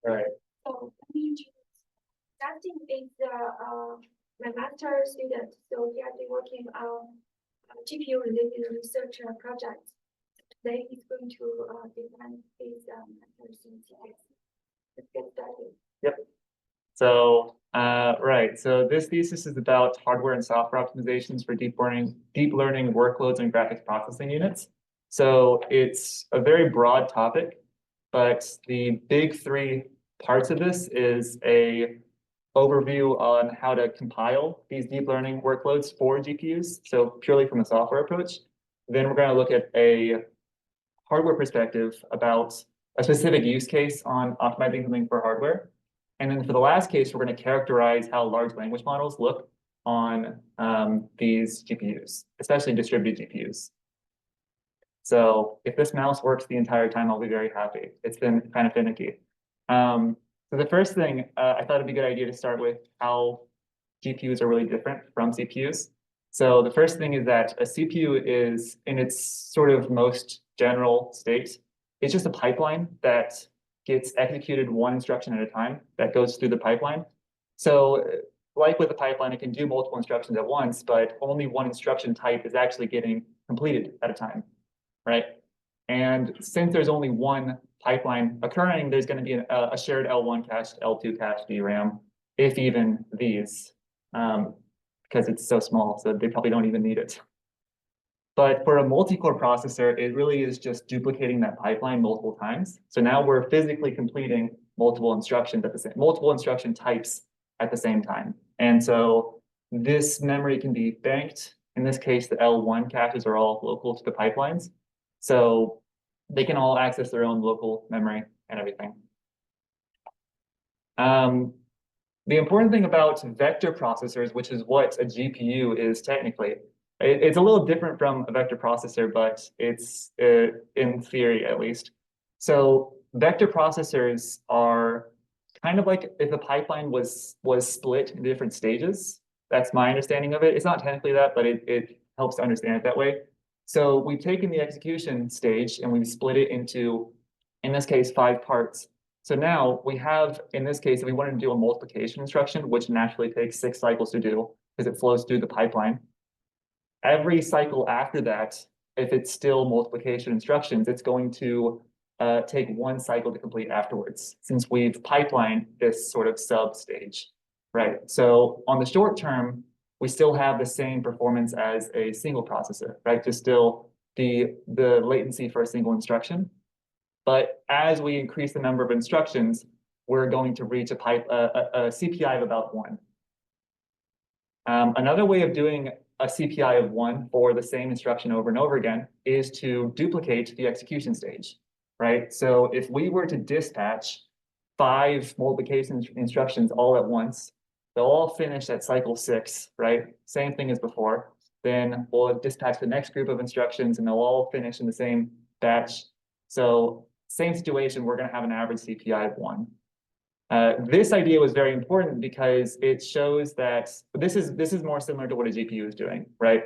Right. So Justin is my master student, so he has been working on GPU-related research projects. Today he's going to defend his master's thesis. Let's get started. Yep. So, right. So this thesis is about hardware and software optimizations for deep learning workloads and graphics processing units. So it's a very broad topic, but the big three parts of this is a overview on how to compile these deep learning workloads for GPUs. So purely from a software approach. Then we're going to look at a hardware perspective about a specific use case on optimizing something for hardware. And then for the last case, we're going to characterize how large language models look on these GPUs, especially distributed GPUs. So if this mouse works the entire time, I'll be very happy. It's been kind of finicky. So the first thing, I thought it'd be a good idea to start with how GPUs are really different from CPUs. So the first thing is that a CPU is, in its sort of most general state, it's just a pipeline that gets executed one instruction at a time that goes through the pipeline. So like with a pipeline, it can do multiple instructions at once, but only one instruction type is actually getting completed at a time, right? And since there's only one pipeline occurring, there's going to be a shared L1 cache, L2 cache DRAM, if even these, because it's so small, so they probably don't even need it. But for a multi-core processor, it really is just duplicating that pipeline multiple times. So now we're physically completing multiple instruction types at the same time. And so this memory can be banked. In this case, the L1 caches are all local to the pipelines. So they can all access their own local memory and everything. The important thing about vector processors, which is what a GPU is technically, it's a little different from a vector processor, but it's in theory at least. So vector processors are kind of like if the pipeline was split into different stages. That's my understanding of it. It's not technically that, but it helps to understand it that way. So we've taken the execution stage and we've split it into, in this case, 5 parts. So now we have, in this case, if we wanted to do a multiplication instruction, which naturally takes 6 cycles to do because it flows through the pipeline. Every cycle after that, if it's still multiplication instructions, it's going to take 1 cycle to complete afterwards, since we've pipelined this sort of sub stage, right? So on the short term, we still have the same performance as a single processor, right? Just still the latency for a single instruction. But as we increase the number of instructions, we're going to reach a CPI of about 1. Another way of doing a CPI of 1 for the same instruction over and over again is to duplicate the execution stage, right? So if we were to dispatch 5 multiplication instructions all at once, they'll all finish at cycle 6, right? Same thing as before. Then we'll dispatch the next group of instructions and they'll all finish in the same batch. So same situation, we're going to have an average CPI of 1. This idea was very important because it shows that this is more similar to what a GPU is doing, right?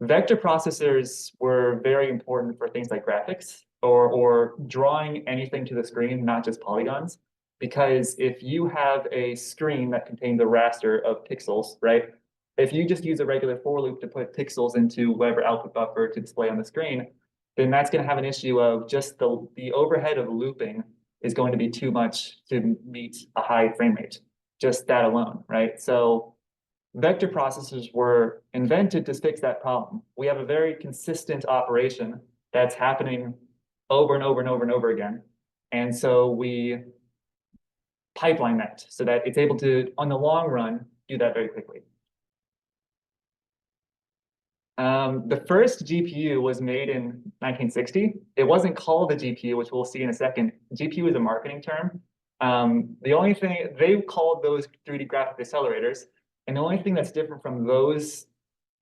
Vector processors were very important for things like graphics or drawing anything to the screen, not just polygons. Because if you have a screen that contains a raster of pixels, right? If you just use a regular for loop to put pixels into whatever output buffer to display on the screen, then that's going to have an issue of just the overhead of looping is going to be too much to meet a high frame rate, just that alone, right? So vector processors were invented to fix that problem. We have a very consistent operation that's happening over and over and over and over again. And so we pipeline that so that it's able to, on the long run, do that very quickly. The first GPU was made in 1960. It wasn't called a GPU, which we'll see in a second. GPU is a marketing term. The only thing, they called those 3D graphic accelerators. And the only thing that's different from those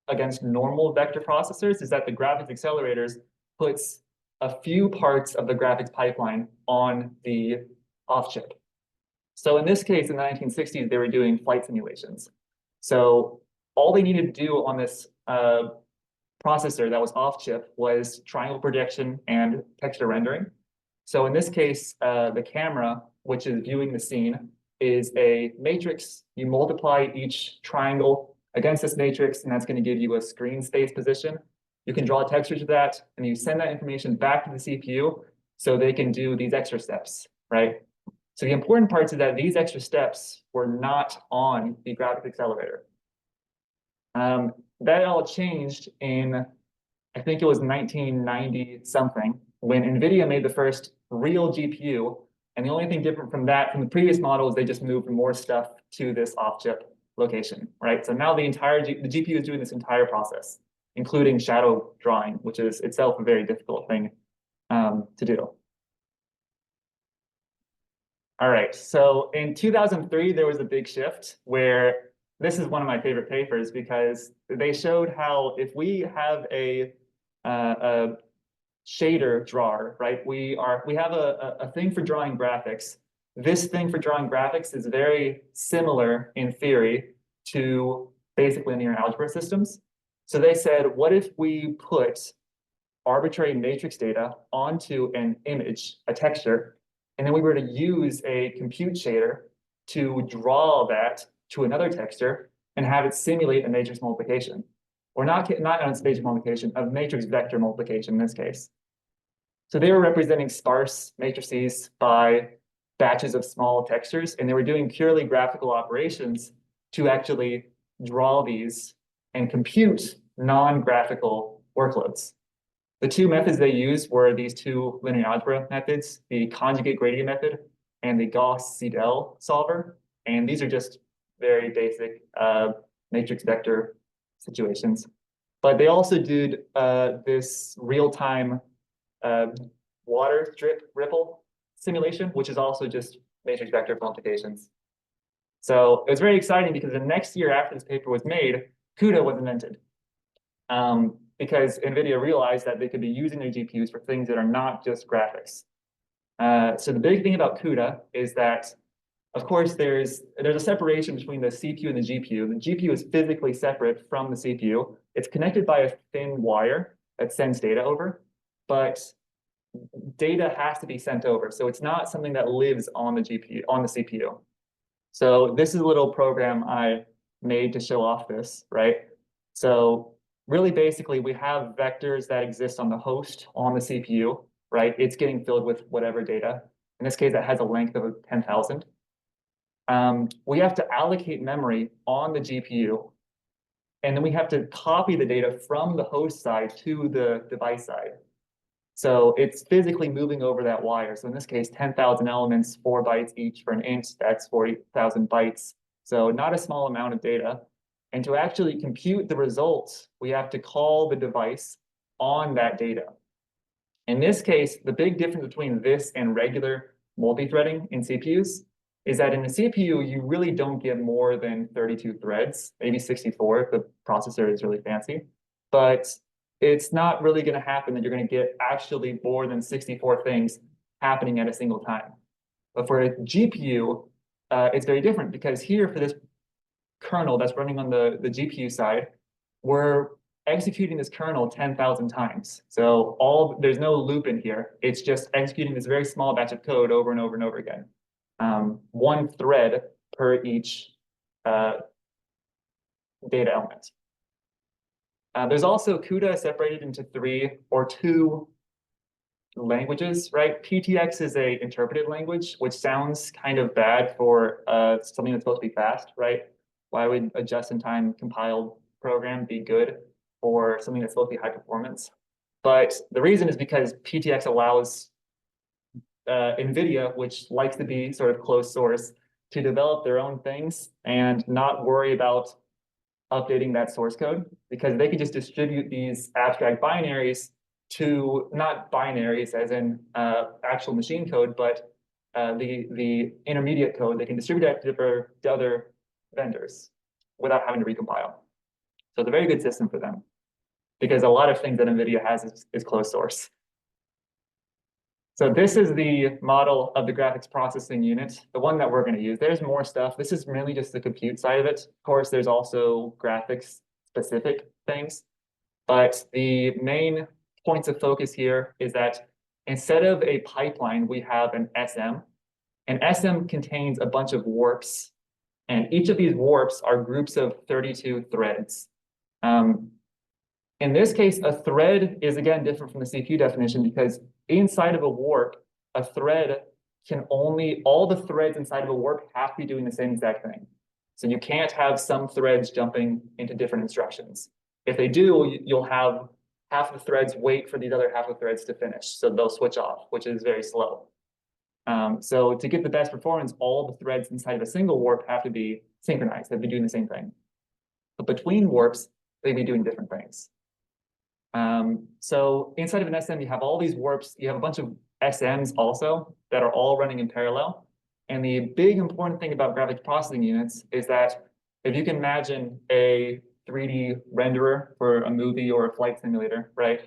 against normal vector processors is that the graphics accelerators puts a few parts of the graphics pipeline on the off chip. So in this case, in the 1960s, they were doing flight simulations. So all they needed to do on this processor that was off chip was triangle projection and texture rendering. So in this case, the camera, which is viewing the scene, is a matrix. You multiply each triangle against this matrix, and that's going to give you a screen space position. You can draw a texture to that, and you send that information back to the CPU so they can do these extra steps, right? So the important part is that these extra steps were not on the graphics accelerator. That all changed in, I think it was 1990 something, when NVIDIA made the first real GPU. And the only thing different from that, from the previous model, is they just moved more stuff to this off-chip location, right? So now the GPU is doing this entire process, including shadow drawing, which is itself a very difficult thing to do. All right, so in 2003, there was a big shift where this is one of my favorite papers because they showed how if we have a shader drawer, right? We have a thing for drawing graphics. This thing for drawing graphics is very similar in theory to basic linear algebra systems. So they said, what if we put arbitrary matrix data onto an image, a texture, and then we were to use a compute shader to draw that to another texture and have it simulate a matrix multiplication, or not on matrix multiplication, of matrix vector multiplication in this case. So they were representing sparse matrices by batches of small textures, and they were doing purely graphical operations to actually draw these and compute non-graphical workloads. The two methods they used were these two linear algebra methods, the conjugate gradient method and the Gauss-Seidel solver. And these are just very basic matrix vector situations. But they also did this real-time water drip ripple simulation, which is also just matrix vector multiplications. So it was very exciting because the next year after this paper was made, CUDA was invented. Because NVIDIA realized that they could be using their GPUs for things that are not just graphics. So the big thing about CUDA is that, of course, there's a separation between the CPU and the GPU. The GPU is physically separate from the CPU. It's connected by a thin wire that sends data over, but data has to be sent over. So it's not something that lives on the GPU, on the CPU. So this is a little program I made to show off this, right? So really, basically, we have vectors that exist on the host on the CPU, right? It's getting filled with whatever data. In this case, that has a length of 10,000. We have to allocate memory on the GPU, and then we have to copy the data from the host side to the device side. So it's physically moving over that wire. So in this case, 10,000 elements, 4 bytes each for an int, that's 40,000 bytes. So not a small amount of data. And to actually compute the results, we have to call the device on that data. In this case, the big difference between this and regular multi-threading in CPUs is that in the CPU, you really don't get more than 32 threads, maybe 64 if the processor is really fancy. But it's not really going to happen that you're going to get actually more than 64 things happening at a single time. But for a GPU, it's very different because here for this kernel that's running on the GPU side, we're executing this kernel 10,000 times. So there's no loop in here. It's just executing this very small batch of code over and over and over again. One thread per each data element. There's also CUDA separated into 3 or 2 languages, right? PTX is a interpreted language, which sounds kind of bad for something that's supposed to be fast, right? Why would a just-in-time compiled program be good for something that's supposed to be high performance? But the reason is because PTX allows NVIDIA, which likes to be sort of closed source, to develop their own things and not worry about updating that source code, because they could just distribute these abstract binaries to, not binaries as in actual machine code, but the intermediate code. They can distribute that to other vendors without having to recompile. So it's a very good system for them because a lot of things that NVIDIA has is closed source. So this is the model of the graphics processing unit, the one that we're going to use. There's more stuff. This is mainly just the compute side of it. Of course, there's also graphics specific things, but the main points of focus here is that instead of a pipeline, we have an SM. And SM contains a bunch of warps. And each of these warps are groups of 32 threads. In this case, a thread is, again, different from the CPU definition because inside of a warp, a thread can only, all the threads inside of a warp have to be doing the same exact thing. So you can't have some threads jumping into different instructions. If they do, you'll have half the threads wait for these other half of threads to finish. So they'll switch off, which is very slow. So to get the best performance, all the threads inside of a single warp have to be synchronized. They'll be doing the same thing. But between warps, they'll be doing different things. So inside of an SM, you have all these warps. You have a bunch of SMs also that are all running in parallel. And the big important thing about graphics processing units is that if you can imagine a 3D renderer for a movie or a flight simulator, right?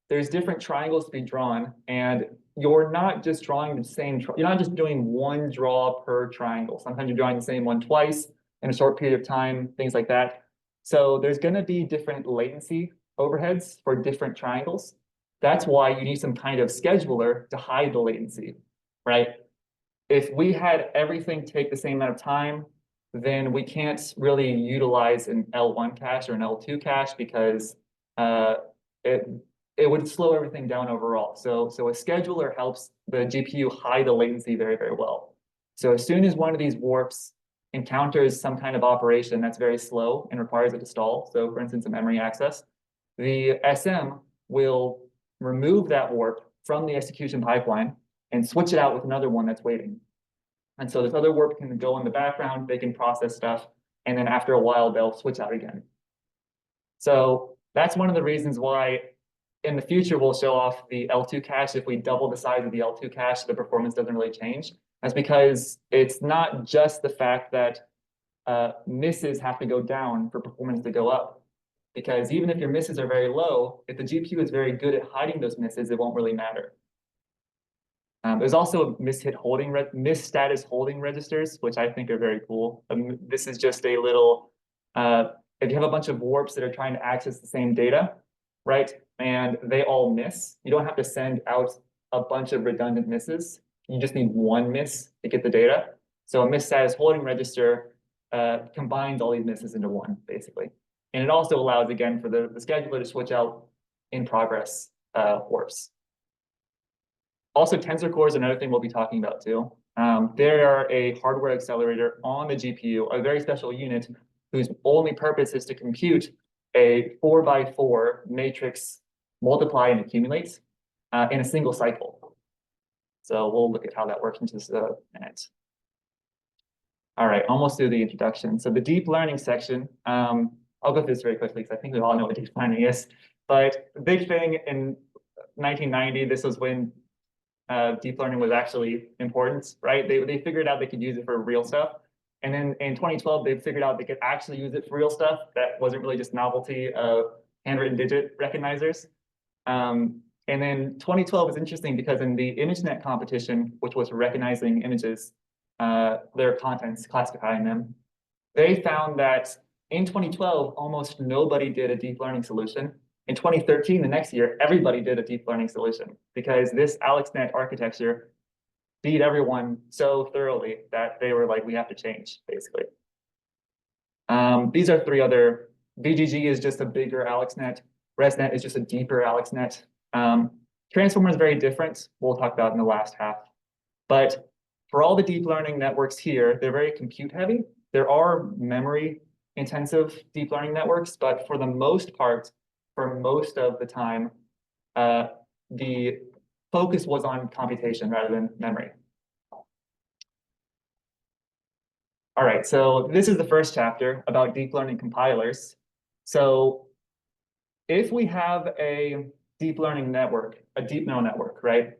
There's different triangles to be drawn, and you're not just drawing the same, you're not just doing one draw per triangle. Sometimes you're drawing the same one twice in a short period of time, things like that. So there's going to be different latency overheads for different triangles. That's why you need some kind of scheduler to hide the latency, right? If we had everything take the same amount of time, then we can't really utilize an L1 cache or an L2 cache because it would slow everything down overall. So a scheduler helps the GPU hide the latency very, very well. So as soon as one of these warps encounters some kind of operation that's very slow and requires it to stall, so for instance, a memory access, the SM will remove that warp from the execution pipeline and switch it out with another one that's waiting. And so this other warp can go in the background, they can process stuff, and then after a while, they'll switch out again. So that's one of the reasons why in the future, we'll show off the L2 cache. If we double the size of the L2 cache, the performance doesn't really change. That's because it's not just the fact that misses have to go down for performance to go up. Because even if your misses are very low, if the GPU is very good at hiding those misses, it won't really matter. There's also miss status holding registers, which I think are very cool. This is just a little, if you have a bunch of warps that are trying to access the same data, right? And they all miss. You don't have to send out a bunch of redundant misses. You just need one miss to get the data. So a miss status holding register combines all these misses into one, basically. And it also allows, again, for the scheduler to switch out in progress warps. Also, tensor cores, another thing we'll be talking about too. They are a hardware accelerator on the GPU, a very special unit whose only purpose is to compute a 4x4 matrix multiply and accumulate in a single cycle. So we'll look at how that works in just a minute. All right, almost through the introduction. So the deep learning section, I'll go through this very quickly because I think we all know what deep learning is. But the big thing in 1990, this was when deep learning was actually important, right? They figured out they could use it for real stuff. And then in 2012, they figured out they could actually use it for real stuff. That wasn't really just novelty of handwritten digit recognizers. And then 2012 is interesting because in the ImageNet competition, which was recognizing images, their contents, classifying them, they found that in 2012, almost nobody did a deep learning solution. In 2013, the next year, everybody did a deep learning solution because this AlexNet architecture beat everyone so thoroughly that they were like, we have to change, basically. These are three other, VGG is just a bigger AlexNet. ResNet is just a deeper AlexNet. Transformer is very different. We'll talk about in the last half. But for all the deep learning networks here, they're very compute heavy. There are memory intensive deep learning networks, but for the most part, for most of the time, the focus was on computation rather than memory. All right, so this is the first chapter about deep learning compilers. So if we have a deep learning network, a deep neural network, right?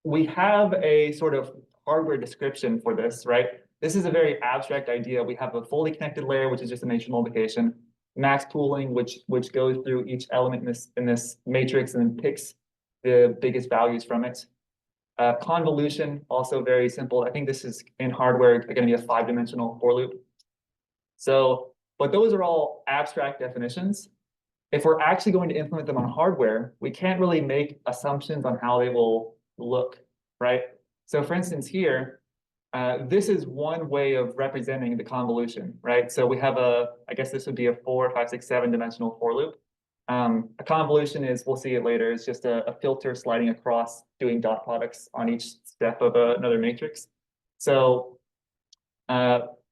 We have a sort of hardware description for this, right? This is a very abstract idea. We have a fully connected layer, which is just a matrix multiplication, max pooling, which goes through each element in this matrix and then picks the biggest values from it. Convolution, also very simple. I think this is in hardware going to be a 5-dimensional for loop. So, but those are all abstract definitions. if we're actually going to implement them on hardware, we can't really make assumptions on how they will look, right? So for instance, here, this is one way of representing the convolution, right? So we have I guess this would be a 4, 5, 6, 7-dimensional for loop. A convolution is, we'll see it later, is just a filter sliding across, doing dot products on each step of another matrix. So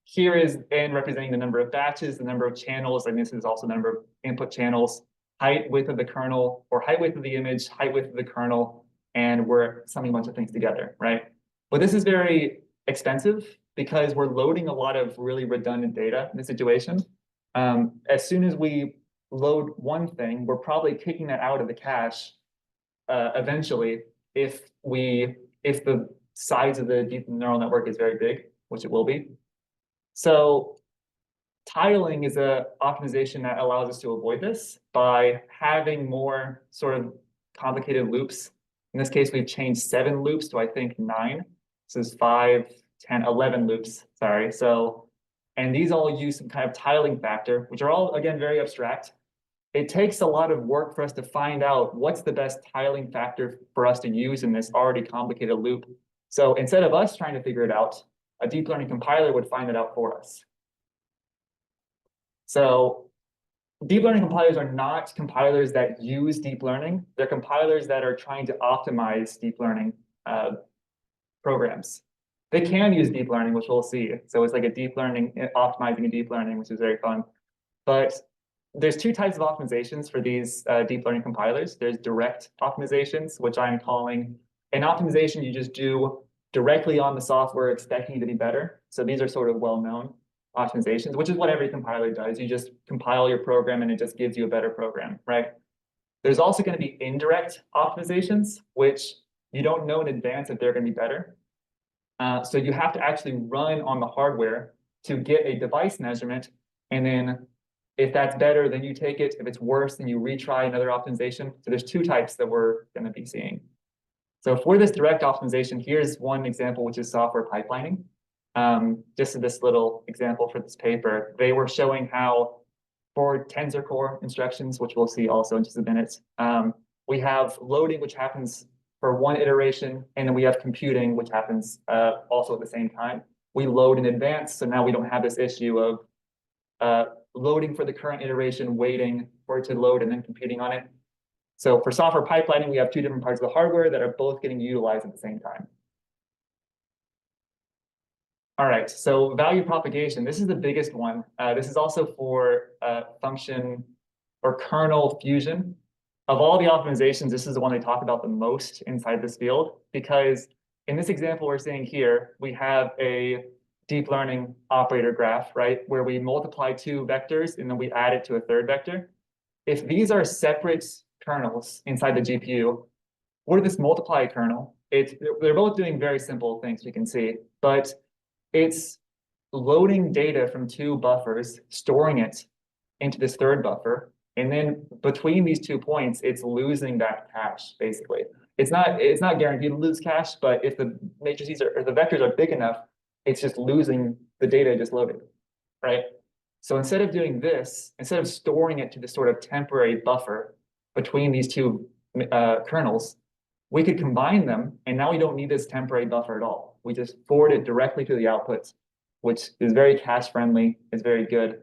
here is n representing the number of batches, the number of channels, and this is also the number of input channels, height, width of the kernel, or height, width of the image, height, width of the kernel, and we're summing a bunch of things together, right? But this is very expensive because we're loading a lot of really redundant data in this situation. As soon as we load one thing, we're probably kicking that out of the cache eventually if the size of the deep neural network is very big, which it will be. So tiling is an optimization that allows us to avoid this by having more sort of complicated loops. In this case, we've changed 7 loops to, I think, 9. This is 5, 10, 11 loops, sorry. So, and these all use some kind of tiling factor, which are all, again, very abstract. It takes a lot of work for us to find out what's the best tiling factor for us to use in this already complicated loop. So instead of us trying to figure it out, a deep learning compiler would find it out for us. So deep learning compilers are not compilers that use deep learning. They're compilers that are trying to optimize deep learning programs. They can use deep learning, which we'll see. So it's like a deep learning, optimizing a deep learning, which is very fun. But there's 2 types of optimizations for these deep learning compilers. There's direct optimizations, which I'm calling an optimization you just do directly on the software expecting it to be better. So these are sort of well-known optimizations, which is what every compiler does. You just compile your program and it just gives you a better program, right? There's also going to be indirect optimizations, which you don't know in advance if they're going to be better. So you have to actually run on the hardware to get a device measurement. And then if that's better, then you take it. If it's worse, then you retry another optimization. So there's 2 types that we're going to be seeing. So for this direct optimization, here's one example, which is software pipelining. Just this little example for this paper, they were showing how for tensor core instructions, which we'll see also in just a minute, we have loading, which happens for one iteration, and then we have computing, which happens also at the same time. We load in advance, so now we don't have this issue of loading for the current iteration, waiting for it to load, and then computing on it. So for software pipelining, we have 2 different parts of the hardware that are both getting utilized at the same time. All right, so value propagation. This is the biggest one. This is also for function or kernel fusion. Of all the optimizations, this is the one they talk about the most inside this field, because in this example we're seeing here, we have a deep learning operator graph, right, where we multiply 2 vectors and then we add it to a 3rd vector. If these are separate kernels inside the GPU, or this multiply kernel, they're both doing very simple things, we can see, but it's loading data from 2 buffers, storing it into this 3rd buffer, and then between these 2 points, it's losing that cache, basically. It's not guaranteed to lose cache, but if the matrices or the vectors are big enough, it's just losing the data just loaded, right? So instead of doing this, instead of storing it to this sort of temporary buffer between these 2 kernels, we could combine them, and now we don't need this temporary buffer at all. We just forward it directly to the outputs, which is very cache friendly, is very good.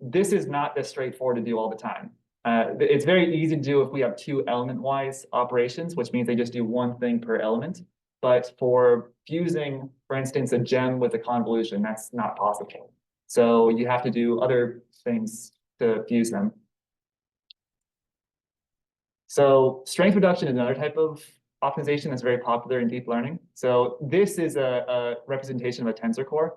This is not this straightforward to do all the time. It's very easy to do if we have 2 element-wise operations, which means they just do one thing per element. But for fusing, for instance, a gem with a convolution, that's not possible. So you have to do other things to fuse them. So strength reduction is another type of optimization that's very popular in deep learning. So this is a representation of a tensor core.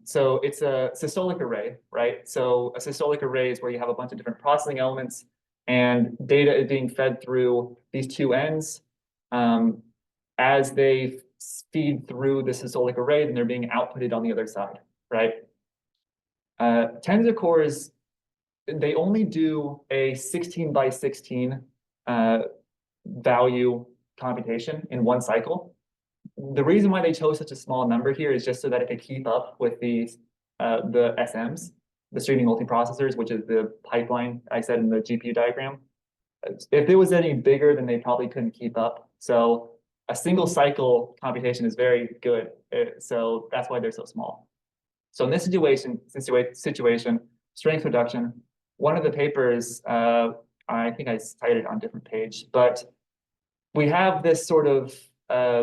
So it's a systolic array, right? So a systolic array is where you have a bunch of different processing elements and data is being fed through these 2 ends. As they feed through the systolic array, then they're being outputted on the other side, right? Tensor cores, they only do a 16 by 16 value computation in one cycle. The reason why they chose such a small number here is just so that it could keep up with the SMs. streaming multiprocessors, which is the pipeline I said in the GPU diagram. If it was any bigger, then they probably couldn't keep up. So a single cycle computation is very good. So that's why they're so small. So in this situation, strength reduction, one of the papers, I think I cited on a different page, but we have this sort of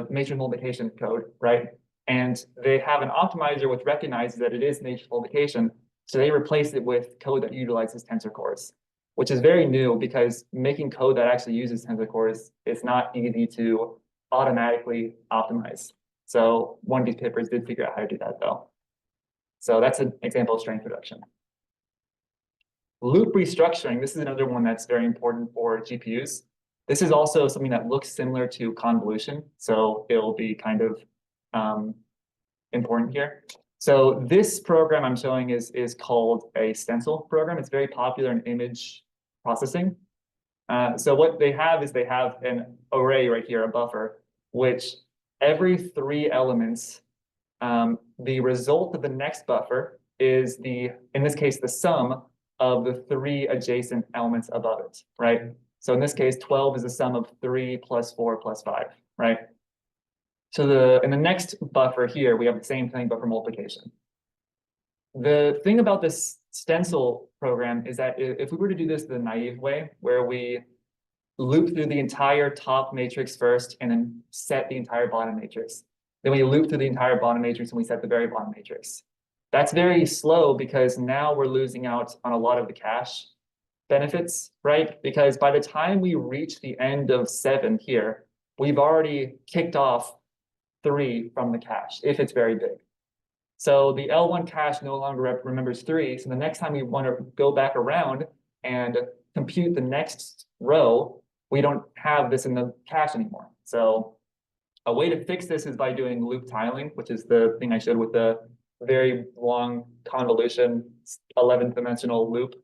matrix multiplication code, right? And they have an optimizer which recognizes that it is matrix multiplication. So they replace it with code that utilizes tensor cores, which is very new because making code that actually uses tensor cores is not easy to automatically optimize. So one of these papers did figure out how to do that though. So that's an example of strength reduction. Loop restructuring, this is another one that's very important for GPUs. This is also something that looks similar to convolution, so it'll be kind of important here. So this program I'm showing is called a stencil program. It's very popular in image processing. So what they have is they have an array right here, a buffer, which every 3 elements, the result of the next buffer is in this case, the sum of the 3 adjacent elements above it, right? So in this case, 12 is the sum of 3 plus 4 plus 5, right? So in the next buffer here, we have the same thing, but for multiplication. The thing about this stencil program is that if we were to do this the naive way, where we loop through the entire top matrix first and then set the entire bottom matrix, then we loop through the entire bottom matrix and we set the very bottom matrix. That's very slow because now we're losing out on a lot of the cache benefits, right? Because by the time we reach the end of 7 here, we've already kicked off 3 from the cache, if it's very big. So the L1 cache no longer remembers 3. So the next time we want to go back around and compute the next row, we don't have this in the cache anymore. So a way to fix this is by doing loop tiling, which is the thing I showed with the very long convolution 11th dimensional loop.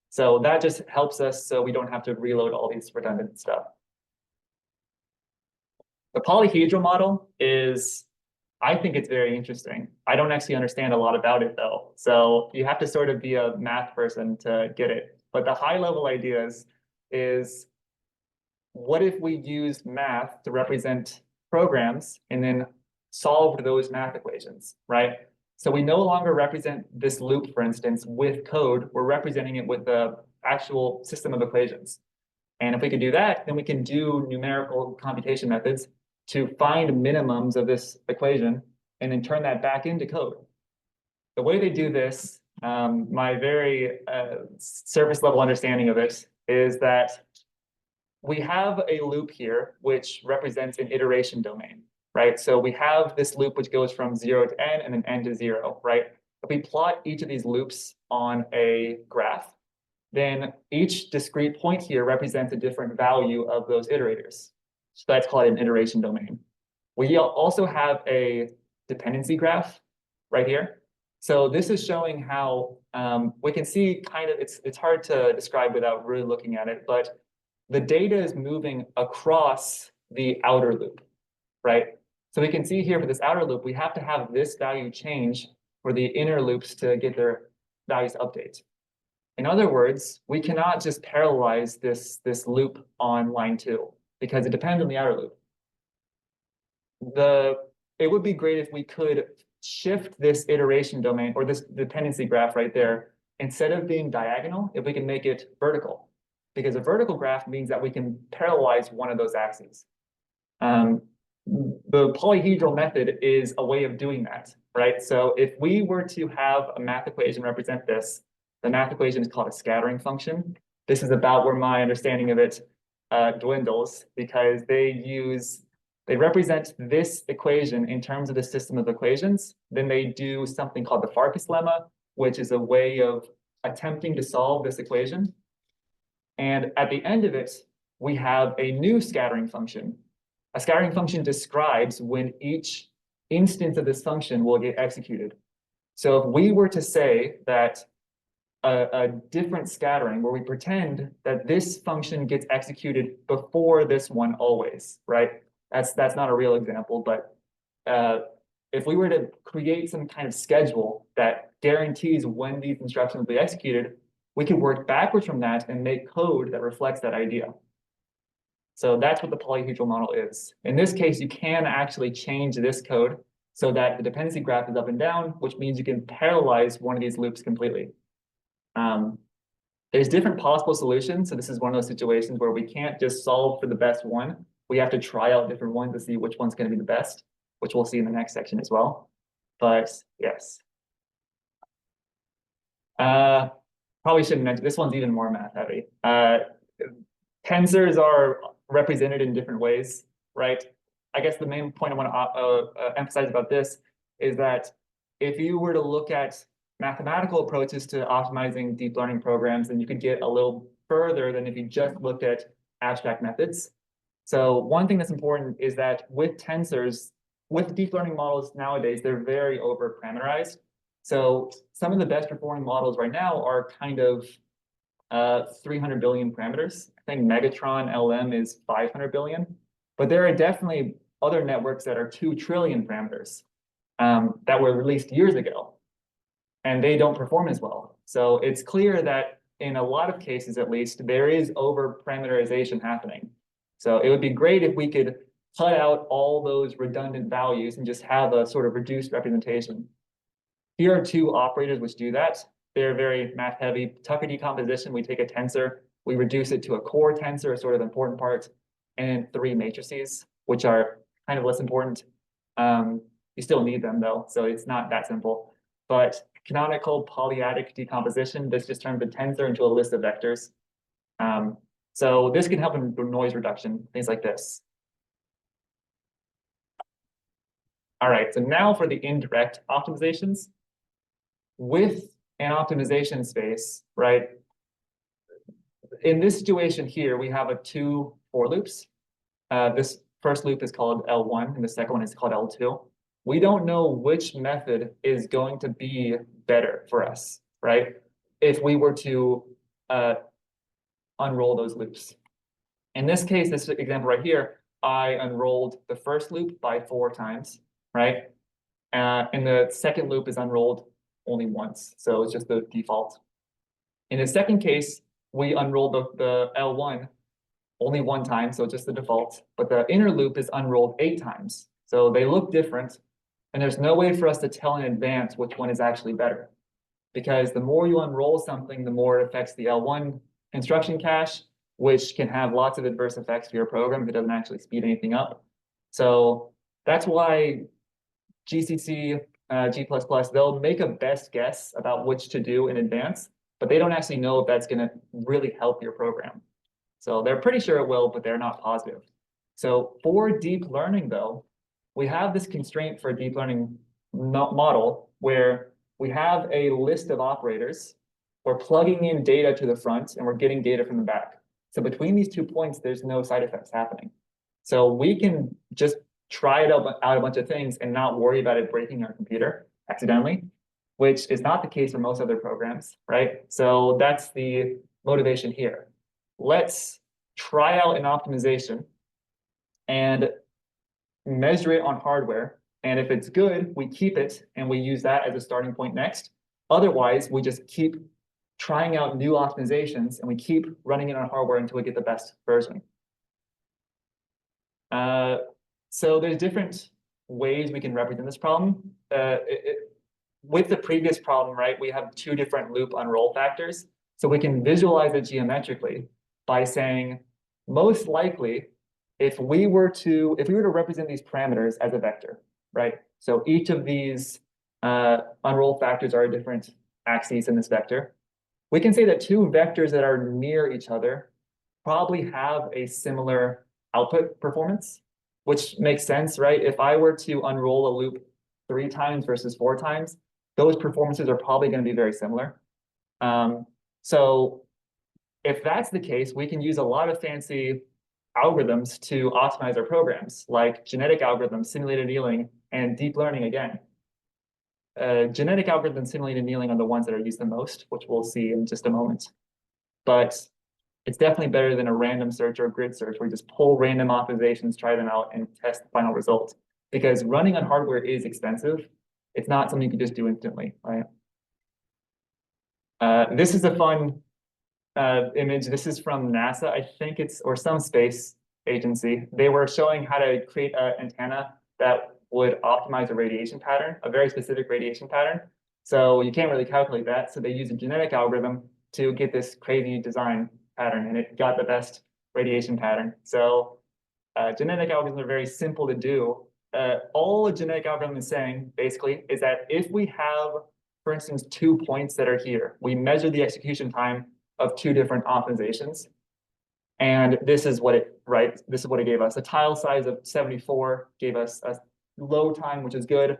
So that just helps us so we don't have to reload all these redundant stuff. The polyhedral model is, I think it's very interesting. I don't actually understand a lot about it though. So you have to sort of be a math person to get it. But the high level ideas is, what if we used math to represent programs and then solved those math equations, right? So we no longer represent this loop, for instance, with code. We're representing it with the actual system of equations. And if we could do that, then we can do numerical computation methods to find minimums of this equation and then turn that back into code. The way they do this, my very surface level understanding of it is that we have a loop here, which represents an iteration domain, right? So we have this loop which goes from 0 to n and then n to 0, right? If we plot each of these loops on a graph, then each discrete point here represents a different value of those iterators. So that's called an iteration domain. We also have a dependency graph right here. So this is showing how we can see kind of, it's hard to describe without really looking at it, but the data is moving across the outer loop, right? So we can see here for this outer loop, we have to have this value change for the inner loops to get their values to update. In other words, we cannot just parallelize this loop on line 2 because it depends on the outer loop. It would be great if we could shift this iteration domain or this dependency graph right there, instead of being diagonal, if we can make it vertical, because a vertical graph means that we can parallelize one of those axes. The polyhedral method is a way of doing that, right? So if we were to have a math equation represent this, the math equation is called a scattering function. This is about where my understanding of it dwindles, because they represent this equation in terms of the system of equations. Then they do something called the Farkas lemma, which is a way of attempting to solve this equation. And at the end of it, we have a new scattering function. A scattering function describes when each instance of this function will get executed. So if we were to say that a different scattering where we pretend that this function gets executed before this one always, right? That's not a real example, but if we were to create some kind of schedule that guarantees when these instructions will be executed, we could work backwards from that and make code that reflects that idea. So that's what the polyhedral model is. In this case, you can actually change this code so that the dependency graph is up and down, which means you can parallelize one of these loops completely. There's different possible solutions. So this is one of those situations where we can't just solve for the best one. We have to try out different ones to see which one's going to be the best, which we'll see in the next section as well. But yes. Probably shouldn't mention, this one's even more math heavy. Tensors are represented in different ways, right? I guess the main point I want to emphasize about this is that if you were to look at mathematical approaches to optimizing deep learning programs, then you could get a little further than if you just looked at abstract methods. So one thing that's important is that with tensors, with deep learning models nowadays, they're very over parameterized. So some of the best performing models right now are kind of 300 billion parameters. I think Megatron LM is 500 billion, but there are definitely other networks that are 2 trillion parameters that were released years ago, and they don't perform as well. So it's clear that in a lot of cases, at least, there is over parameterization happening. So it would be great if we could cut out all those redundant values and just have a sort of reduced representation. Here are 2 operators which do that. They're very math heavy. Tucker decomposition, we take a tensor, we reduce it to a core tensor, a sort of important part, and 3 matrices, which are kind of less important. You still need them though, so it's not that simple. But canonical polyadic decomposition, this just turns the tensor into a list of vectors. So this can help in noise reduction, things like this. All right, so now for the indirect optimizations. With an optimization space, right? In this situation here, we have 2 for loops. This first loop is called L1, and the second one is called L2. We don't know which method is going to be better for us, right? If we were to unroll those loops. In this case, this example right here, I unrolled the first loop by 4 times, right? And the second loop is unrolled only once, so it's just the default. In the second case, we unrolled the L1 only 1 time, so just the default, but the inner loop is unrolled 8 times. So they look different, and there's no way for us to tell in advance which one is actually better. Because the more you unroll something, the more it affects the L1 instruction cache, which can have lots of adverse effects to your program if it doesn't actually speed anything up. So that's why GCC, G++, they'll make a best guess about which to do in advance, but they don't actually know if that's going to really help your program. So they're pretty sure it will, but they're not positive. So for deep learning, though, we have this constraint for a deep learning model where we have a list of operators. We're plugging in data to the front, and we're getting data from the back. So between these 2 points, there's no side effects happening. So we can just try it out a bunch of things and not worry about it breaking our computer accidentally, which is not the case for most other programs, right? So that's the motivation here. Let's try out an optimization and measure it on hardware. And if it's good, we keep it and we use that as a starting point next. Otherwise, we just keep trying out new optimizations and we keep running it on hardware until we get the best version. So there's different ways we can represent this problem. With the previous problem, right, we have 2 different loop unroll factors. So we can visualize it geometrically by saying, most likely, if we were to represent these parameters as a vector, right? So each of these unroll factors are different axes in this vector. We can say that 2 vectors that are near each other probably have a similar output performance, which makes sense, right? If I were to unroll a loop 3 times versus 4 times, those performances are probably going to be very similar. So if that's the case, we can use a lot of fancy algorithms to optimize our programs, like genetic algorithms, simulated annealing, and deep learning again. Genetic algorithms, simulated annealing are the ones that are used the most, which we'll see in just a moment. But it's definitely better than a random search or a grid search where you just pull random optimizations, try them out, and test the final result. because running on hardware is expensive. It's not something you can just do instantly, right? This is a fun image. This is from NASA, I think it's, or some space agency. They were showing how to create an antenna that would optimize a radiation pattern, a very specific radiation pattern. So you can't really calculate that. So they use a genetic algorithm to get this crazy design pattern, and it got the best radiation pattern. So genetic algorithms are very simple to do. All a genetic algorithm is saying, basically, is that if we have, for instance, 2 points that are here, we measure the execution time of 2 different optimizations. And this is what it, right? This is what it gave us. A tile size of 74 gave us a low time, which is good.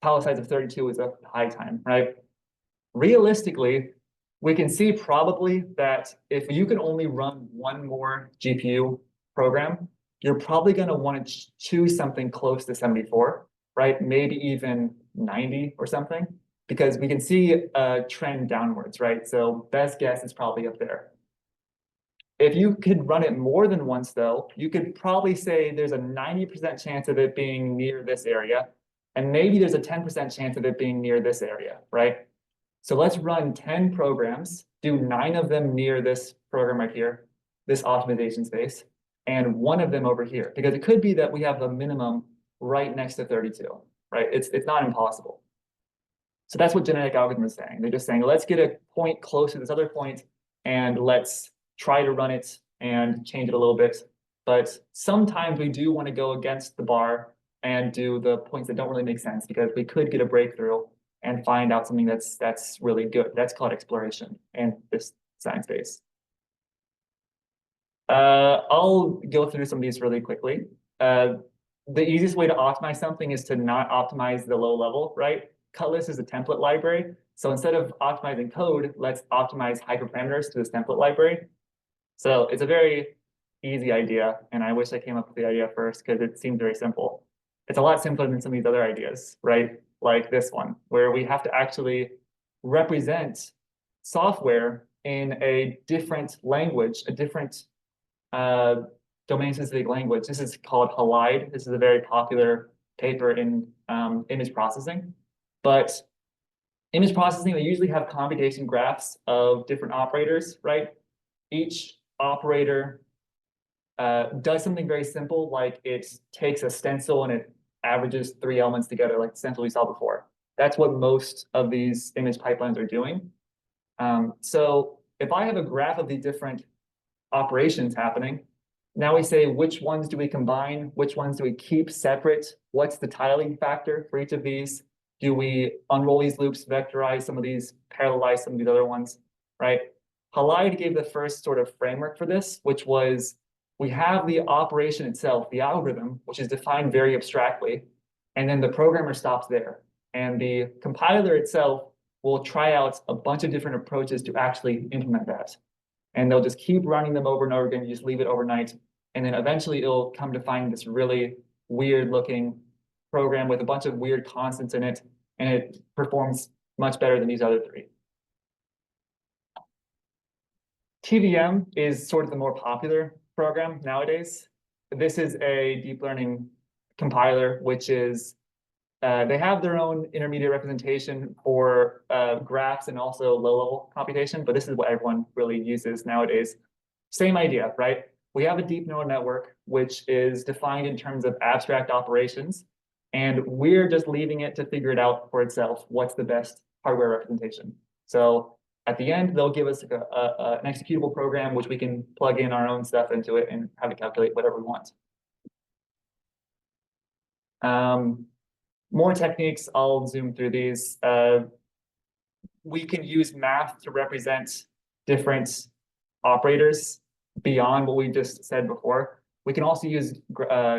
Tile size of 32 is a high time, right? Realistically, we can see probably that if you can only run one more GPU program, you're probably going to want to choose something close to 74, right? Maybe even 90 or something, because we can see a trend downwards, right? So best guess is probably up there. If you could run it more than once, though, you could probably say there's a 90% chance of it being near this area, and maybe there's a 10% chance of it being near this area, right? So let's run 10 programs, do 9 of them near this program right here, this optimization space, and 1 of them over here, because it could be that we have a minimum right next to 32, right? It's not impossible. So that's what genetic algorithm is saying. They're just saying, let's get a point close to this other point, and let's try to run it and change it a little bit. But sometimes we do want to go against the bar and do the points that don't really make sense, because we could get a breakthrough and find out something that's really good. That's called exploration in this science space. I'll go through some of these really quickly. The easiest way to optimize something is to not optimize the low level, right? Cutlass is a template library. So instead of optimizing code, let's optimize hyperparameters to this template library. So it's a very easy idea, and I wish I came up with the idea first because it seemed very simple. It's a lot simpler than some of these other ideas, right? Like this one, where we have to actually represent software in a different language, a different domain-specific language. This is called Halide. This is a very popular paper in image processing. But image processing, they usually have computation graphs of different operators, right? Each operator does something very simple, like it takes a stencil and it averages 3 elements together, like the stencil we saw before. That's what most of these image pipelines are doing. So if I have a graph of these different operations happening, now we say, which ones do we combine? Which ones do we keep separate? What's the tiling factor for each of these? Do we unroll these loops, vectorize some of these, parallelize some of these other ones, right? Halide gave the first sort of framework for this, which was, we have the operation itself, the algorithm, which is defined very abstractly, and then the programmer stops there. And the compiler itself will try out a bunch of different approaches to actually implement that. And they'll just keep running them over and over again. You just leave it overnight. And then eventually it'll come to find this really weird looking program with a bunch of weird constants in it. And it performs much better than these other 3. TVM is sort of the more popular program nowadays. This is a deep learning compiler, which is, they have their own intermediate representation for graphs and also low-level computation, but this is what everyone really uses nowadays. Same idea, right? We have a deep neural network, which is defined in terms of abstract operations, and we're just leaving it to figure it out for itself, what's the best hardware representation. So at the end, they'll give us an executable program, which we can plug in our own stuff into it and have it calculate whatever we want. More techniques, I'll zoom through these. We can use math to represent different operators beyond what we just said before. We can also use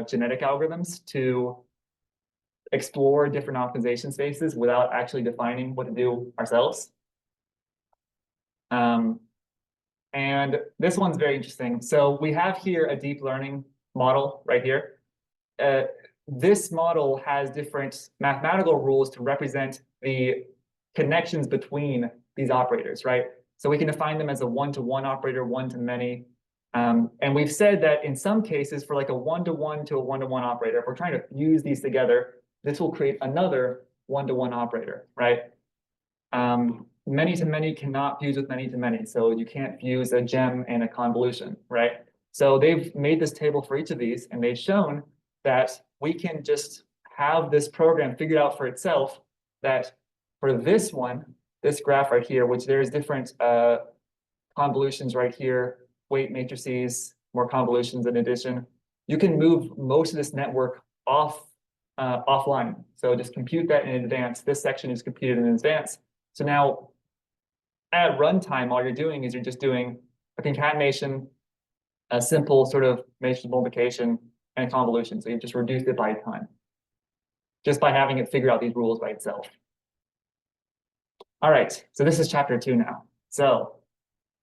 genetic algorithms to explore different optimization spaces without actually defining what to do ourselves. And this one's very interesting. So we have here a deep learning model right here. This model has different mathematical rules to represent the connections between these operators, right? So we can define them as a one-to-one operator, one-to-many, And we've said that in some cases, for like a one-to-one to a one-to-one operator, if we're trying to fuse these together, this will create another one-to-one operator, right? Many-to-many cannot fuse with many-to-many, so you can't fuse a gem and a convolution, right? So they've made this table for each of these, and they've shown that we can just have this program figured out for itself that for this one, this graph right here, which there's different convolutions right here, weight matrices, more convolutions in addition, you can move most of this network offline. So just compute that in advance. This section is computed in advance. So now at runtime, all you're doing is you're just doing a concatenation, a simple sort of matrix multiplication, and a convolution. So you just reduced it by time, just by having it figure out these rules by itself. All right, so this is chapter 2 now. So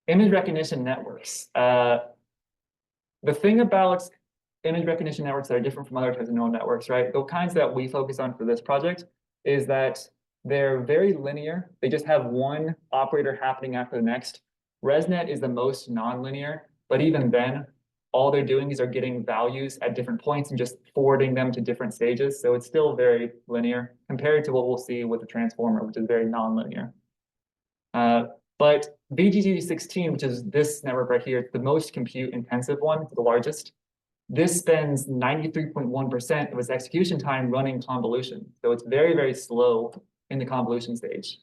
image recognition networks. The thing about image recognition networks that are different from other types of neural networks, right? The kinds that we focus on for this project is that they're very linear. They just have one operator happening after the next. ResNet is the most nonlinear, but even then, all they're doing is they're getting values at different points and just forwarding them to different stages. So it's still very linear compared to what we'll see with the transformer, which is very nonlinear. But BGG16, which is this network right here, it's the most compute intensive one, the largest. This spends 93.1% of its execution time running convolution. So it's very, very slow in the convolution stage.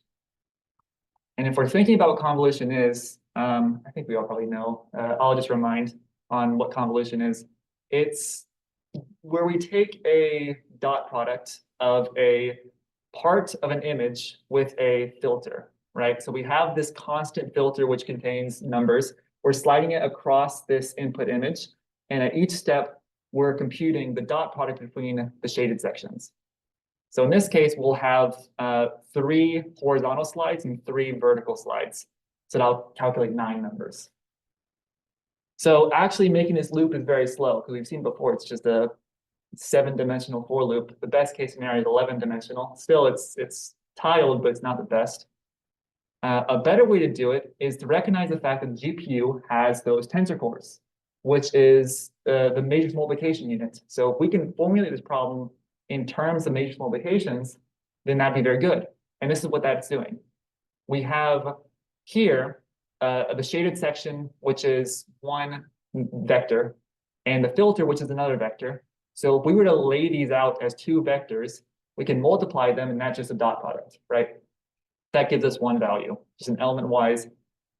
And if we're thinking about what convolution is, I think we all probably know. I'll just remind on what convolution is. It's where we take a dot product of a part of an image with a filter, right? So we have this constant filter which contains numbers. We're sliding it across this input image. And at each step, we're computing the dot product between the shaded sections. So in this case, we'll have 3 horizontal slides and 3 vertical slides. So that'll calculate 9 numbers. So actually making this loop is very slow because we've seen before it's just a 7-dimensional for loop. The best case scenario is 11-dimensional. Still, it's tiled, but it's not the best. A better way to do it is to recognize the fact that the GPU has those tensor cores, which is the matrix multiplication unit. So if we can formulate this problem in terms of matrix multiplications, then that'd be very good. And this is what that's doing. We have here the shaded section, which is one vector, and the filter, which is another vector. So if we were to lay these out as 2 vectors, we can multiply them, and that's just a dot product, right? That gives us one value, just an element-wise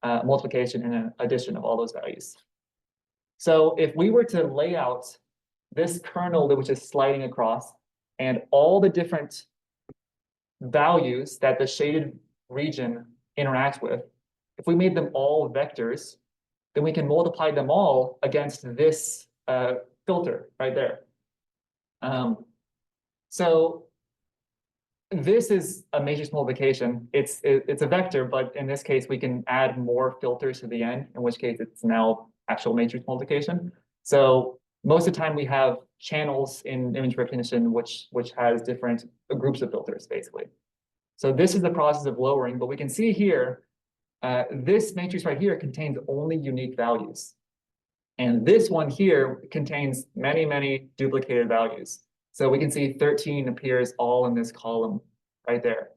multiplication and an addition of all those values. So if we were to lay out this kernel which is sliding across and all the different values that the shaded region interacts with, if we made them all vectors, then we can multiply them all against this filter right there. So this is a matrix multiplication. It's a vector, but in this case, we can add more filters to the end, in which case it's now actual matrix multiplication. So most of the time we have channels in image recognition, which has different groups of filters, basically. So this is the process of lowering, but we can see here, this matrix right here contains only unique values. And this one here contains many, many duplicated values. So we can see 13 appears all in this column right there.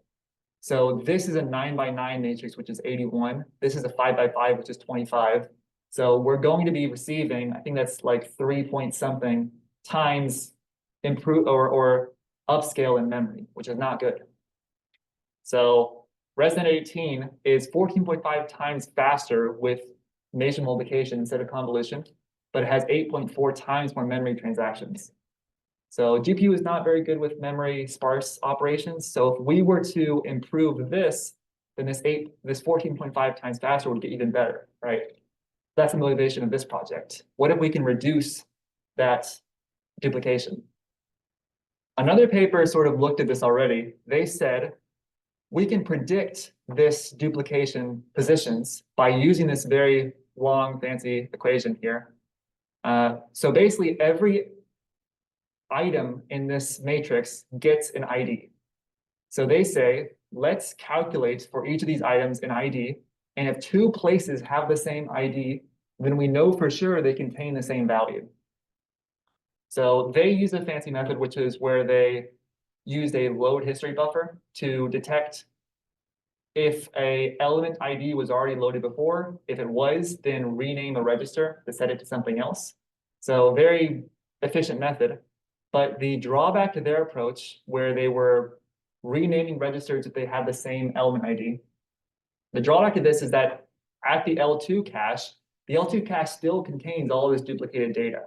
So this is a 9x9 matrix, which is 81. This is a 5x5, which is 25. So we're going to be receiving, I think that's like 3 point something times improve or upscale in memory, which is not good. So ResNet 18 is 14.5 times faster with matrix multiplication instead of convolution, but it has 8.4 times more memory transactions. So GPU is not very good with memory sparse operations. So if we were to improve this, then this 14.5 times faster would get even better, right? That's the motivation of this project. What if we can reduce that duplication? Another paper sort of looked at this already. They said, we can predict this duplication positions by using this very long, fancy equation here. So basically, every item in this matrix gets an ID. So they say, let's calculate for each of these items an ID. And if 2 places have the same ID, then we know for sure they contain the same value. So they use a fancy method, which is where they used a load history buffer to detect if a element ID was already loaded before. If it was, then rename a register to set it to something else. So very efficient method. But the drawback to their approach, where they were renaming registers if they had the same element ID, the drawback to this is that at the L2 cache, the L2 cache still contains all this duplicated data.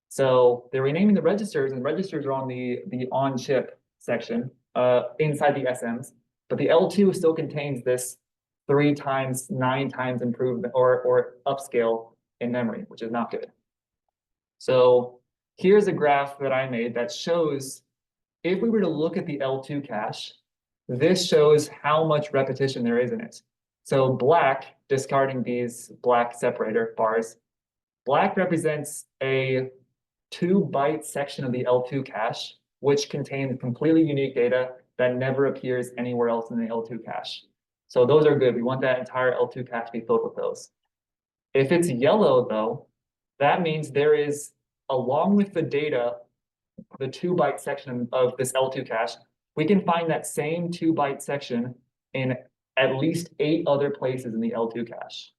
So they're renaming the registers, and registers are on the on-chip section inside the SMs, but the L2 still contains this 3 times, 9 times improvement or upscale in memory, which is not good. So here's a graph that I made that shows if we were to look at the L2 cache, this shows how much repetition there is in it. So black, discarding these black separator bars, black represents a 2-byte section of the L2 cache, which contains completely unique data that never appears anywhere else in the L2 cache. So those are good. We want that entire L2 cache to be filled with those. If it's yellow, though, that means there is, along with the data, the 2-byte section of this L2 cache, we can find that same 2-byte section in at least 8 other places in the L2 cache.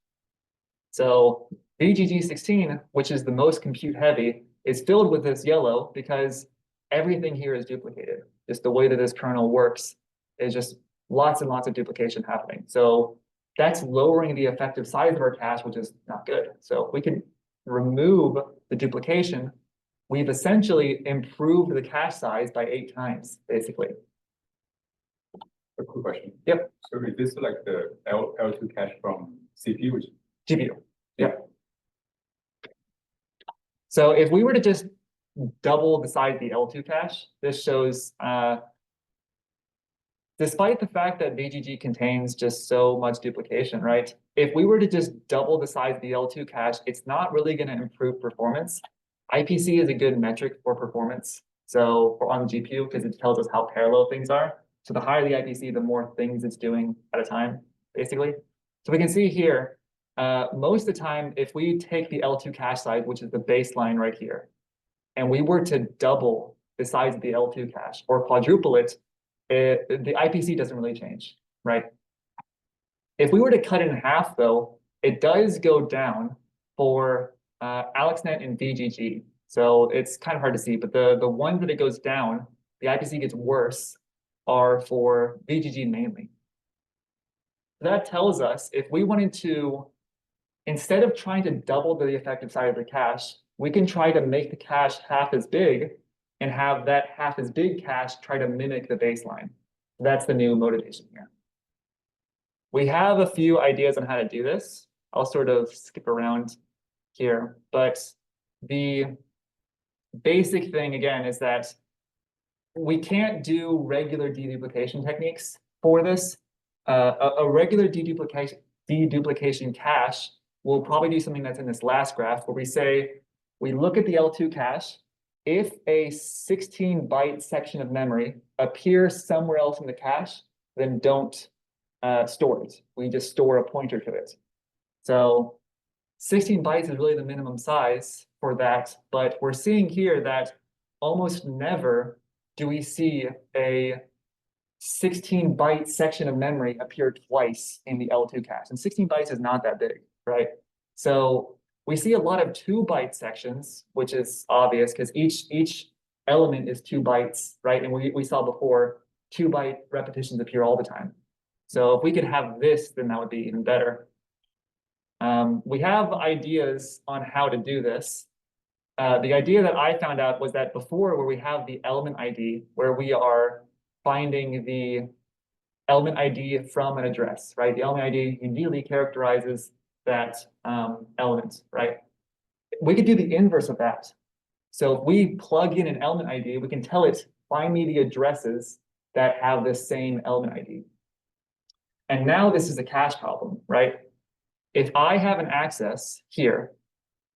So VGG16, which is the most compute heavy, is filled with this yellow because everything here is duplicated. Just the way that this kernel works is just lots and lots of duplication happening. So that's lowering the effective size of our cache, which is not good. So if we can remove the duplication, we've essentially improved the cache size by 8 times, basically. A quick question. Yep. So is this like the L2 cache from CPU? GPU. Yep. So if we were to just double the size of the L2 cache, this shows, despite the fact that VGG contains just so much duplication, right? If we were to just double the size of the L2 cache, it's not really going to improve performance. IPC is a good metric for performance. So on the GPU, because it tells us how parallel things are. So the higher the IPC, the more things it's doing at a time, basically. So we can see here, most of the time, if we take the L2 cache size, which is the baseline right here, and we were to double the size of the L2 cache or quadruple it, the IPC doesn't really change, right? If we were to cut it in half, though, it does go down for AlexNet and VGG. So it's kind of hard to see, but the ones that it goes down, the IPC gets worse, are for VGG mainly. That tells us if we wanted to, instead of trying to double the effective size of the cache, we can try to make the cache half as big and have that half as big cache try to mimic the baseline. That's the new motivation here. We have a few ideas on how to do this. I'll sort of skip around here, but the basic thing again is that we can't do regular deduplication techniques for this. A regular deduplication cache will probably do something that's in this last graph where we say, we look at the L2 cache. If a 16-byte section of memory appears somewhere else in the cache, then don't store it. We just store a pointer to it. So 16 bytes is really the minimum size for that, but we're seeing here that almost never do we see a 16-byte section of memory appear twice in the L2 cache. And 16 bytes is not that big, right? So we see a lot of 2-byte sections, which is obvious because each element is 2 bytes, right? And we saw before 2-byte repetitions appear all the time. So if we could have this, then that would be even better. We have ideas on how to do this. The idea that I found out was that before, where we have the element ID, where we are finding the element ID from an address, right? The element ID immediately characterizes that element, right? We could do the inverse of that. So if we plug in an element ID, we can tell it, find me the addresses that have the same element ID. And now this is a cache problem, right? If I have an access here,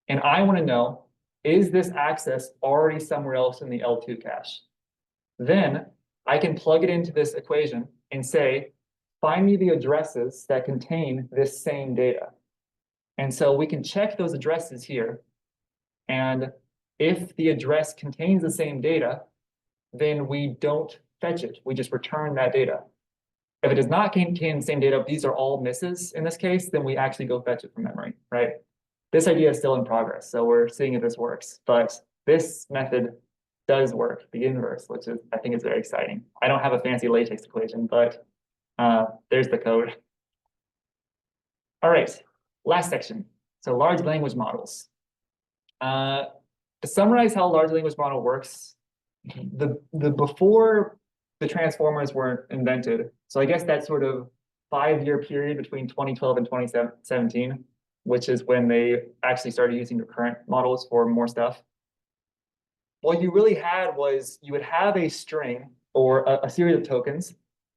and I want to know, is this access already somewhere else in the L2 cache? Then I can plug it into this equation and say, find me the addresses that contain this same data. And so we can check those addresses here. And if the address contains the same data, then we don't fetch it. We just return that data. If it does not contain the same data, these are all misses in this case, then we actually go fetch it from memory, right? This idea is still in progress, so we're seeing if this works. But this method does work, the inverse, which is, I think is very exciting. I don't have a fancy LaTeX equation, but there's the code. All right, last section. So large language models. To summarize how a large language model works, the before the transformers were invented, so I guess that sort of 5-year period between 2012 and 2017, which is when they actually started using recurrent models for more stuff. What you really had was you would have a string or a series of tokens.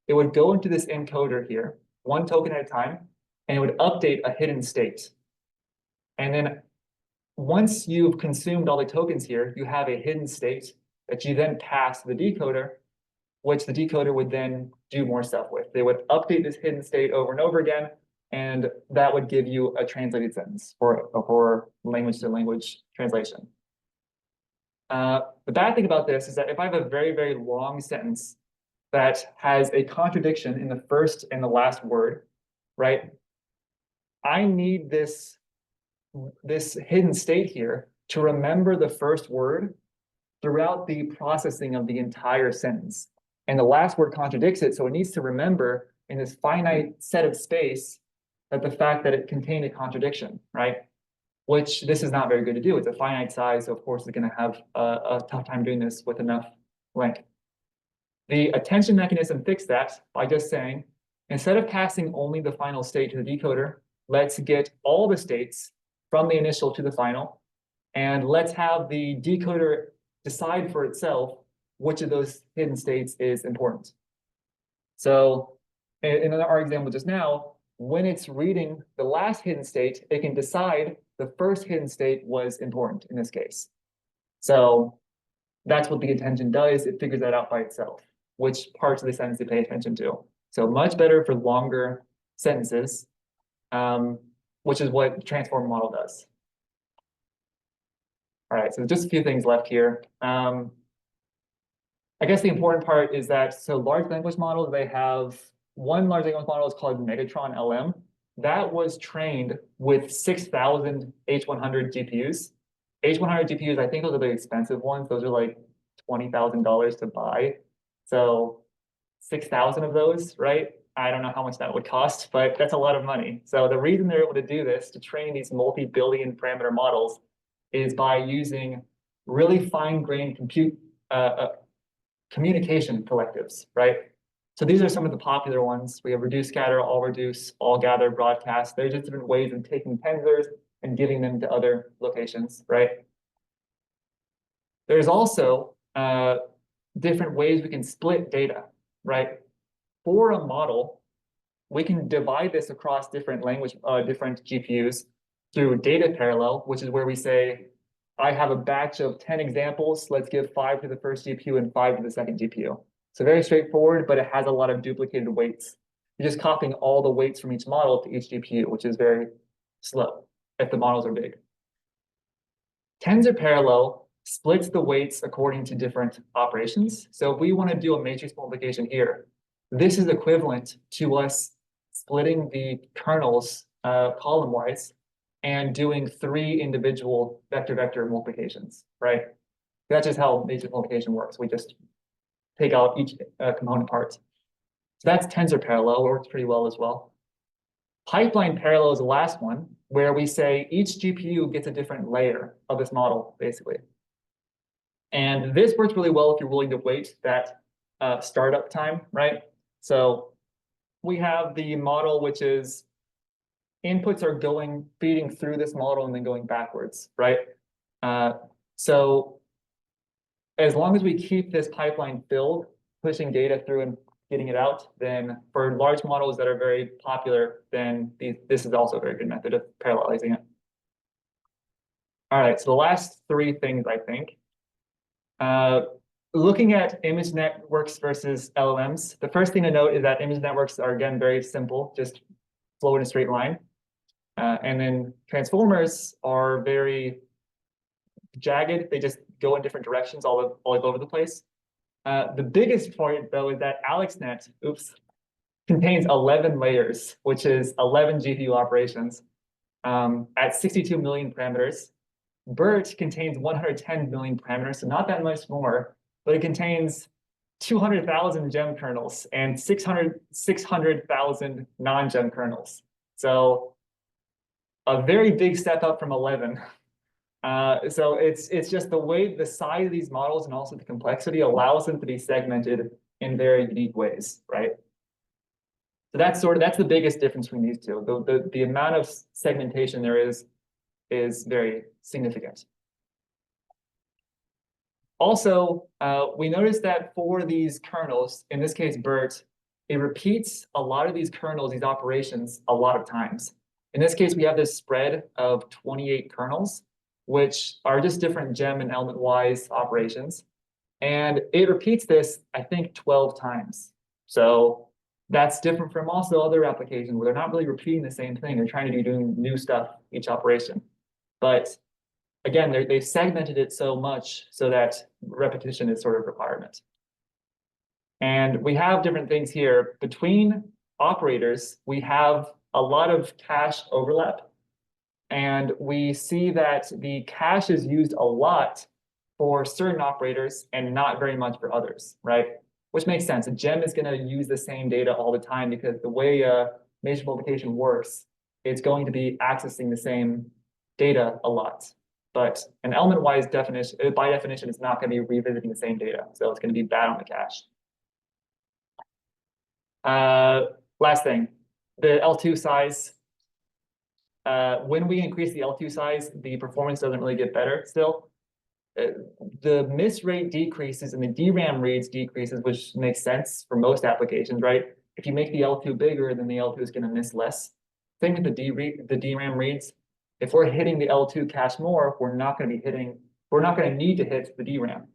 It would go into this encoder here, one token at a time, and it would update a hidden state. And then once you've consumed all the tokens here, you have a hidden state that you then pass to the decoder, which the decoder would then do more stuff with. They would update this hidden state over and over again, and that would give you a translated sentence for language-to-language translation. The bad thing about this is that if I have a very, very long sentence that has a contradiction in the first and the last word, right? I need this hidden state here to remember the first word throughout the processing of the entire sentence. And the last word contradicts it, so it needs to remember in this finite set of space that the fact that it contained a contradiction, right? Which this is not very good to do. It's a finite size, so of course it's going to have a tough time doing this with enough length. The attention mechanism fixed that by just saying, instead of passing only the final state to the decoder, let's get all the states from the initial to the final, and let's have the decoder decide for itself which of those hidden states is important. So in our example just now, when it's reading the last hidden state, it can decide the first hidden state was important in this case. So that's what the attention does. It figures that out by itself, which parts of the sentence to pay attention to. So much better for longer sentences, which is what the transformer model does. All right, so just a few things left here. I guess the important part is that, so large language models, they have one large language model is called Megatron LM. That was trained with 6,000 H100 GPUs. H100 GPUs, I think those are the expensive ones. Those are like $20,000 to buy. So 6,000 of those, right? I don't know how much that would cost, but that's a lot of money. So the reason they're able to do this, to train these multi-billion parameter models, is by using really fine-grained communication collectives, right? So these are some of the popular ones. We have reduce, scatter, all reduce, all gather, broadcast. They're just different ways of taking tensors and giving them to other locations, right? There's also different ways we can split data, right? For a model, we can divide this across different different GPUs through data parallel, which is where we say, I have a batch of 10 examples. Let's give 5 to the first GPU and 5 to the second GPU. So very straightforward, but it has a lot of duplicated weights. You're just copying all the weights from each model to each GPU, which is very slow if the models are big. Tensor parallel splits the weights according to different operations. So if we want to do a matrix multiplication here, this is equivalent to us splitting the kernels column-wise and doing 3 individual vector-vector multiplications, right? That's just how matrix multiplication works. We just take out each component part. So that's tensor parallel, works pretty well as well. Pipeline parallel is the last one, where we say each GPU gets a different layer of this model, basically. And this works really well if you're willing to wait that startup time, right? So we have the model, which is inputs are feeding through this model and then going backwards, right? So as long as we keep this pipeline filled, pushing data through and getting it out, then for large models that are very popular, then this is also a very good method of parallelizing it. All right, so the last 3 things, I think. Looking at image networks versus LLMs, the first thing to note is that image networks are, again, very simple, just flow in a straight line. And then transformers are very jagged. They just go in different directions all over the place. The biggest point, though, is that AlexNet, contains 11 layers, which is 11 GPU operations at 62 million parameters. BERT contains 110 million parameters, so not that much more, but it contains 200,000 gem kernels and 600,000 non-gem kernels. So a very big step up from 11. So it's just the way the size of these models and also the complexity allows them to be segmented in very unique ways, right? So that's the biggest difference between these two. The amount of segmentation there is very significant. Also, we noticed that for these kernels, in this case BERT, it repeats a lot of these kernels, these operations, a lot of times. In this case, we have this spread of 28 kernels, which are just different gem and element-wise operations. And it repeats this, I think, 12 times. So that's different from also other applications where they're not really repeating the same thing. They're trying to be doing new stuff each operation. But again, they've segmented it so much so that repetition is sort of requirement. And we have different things here. Between operators, we have a lot of cache overlap. And we see that the cache is used a lot for certain operators and not very much for others, right? Which makes sense. A gem is going to use the same data all the time because the way matrix multiplication works, it's going to be accessing the same data a lot. But an element-wise definition, by definition, it's not going to be revisiting the same data. So it's going to be bad on the cache. Last thing, the L2 size. When we increase the L2 size, the performance doesn't really get better still. The miss rate decreases and the DRAM reads decreases, which makes sense for most applications, right? If you make the L2 bigger, then the L2 is going to miss less. Same with the DRAM reads. If we're hitting the L2 cache more, we're not going to need to hit the DRAM.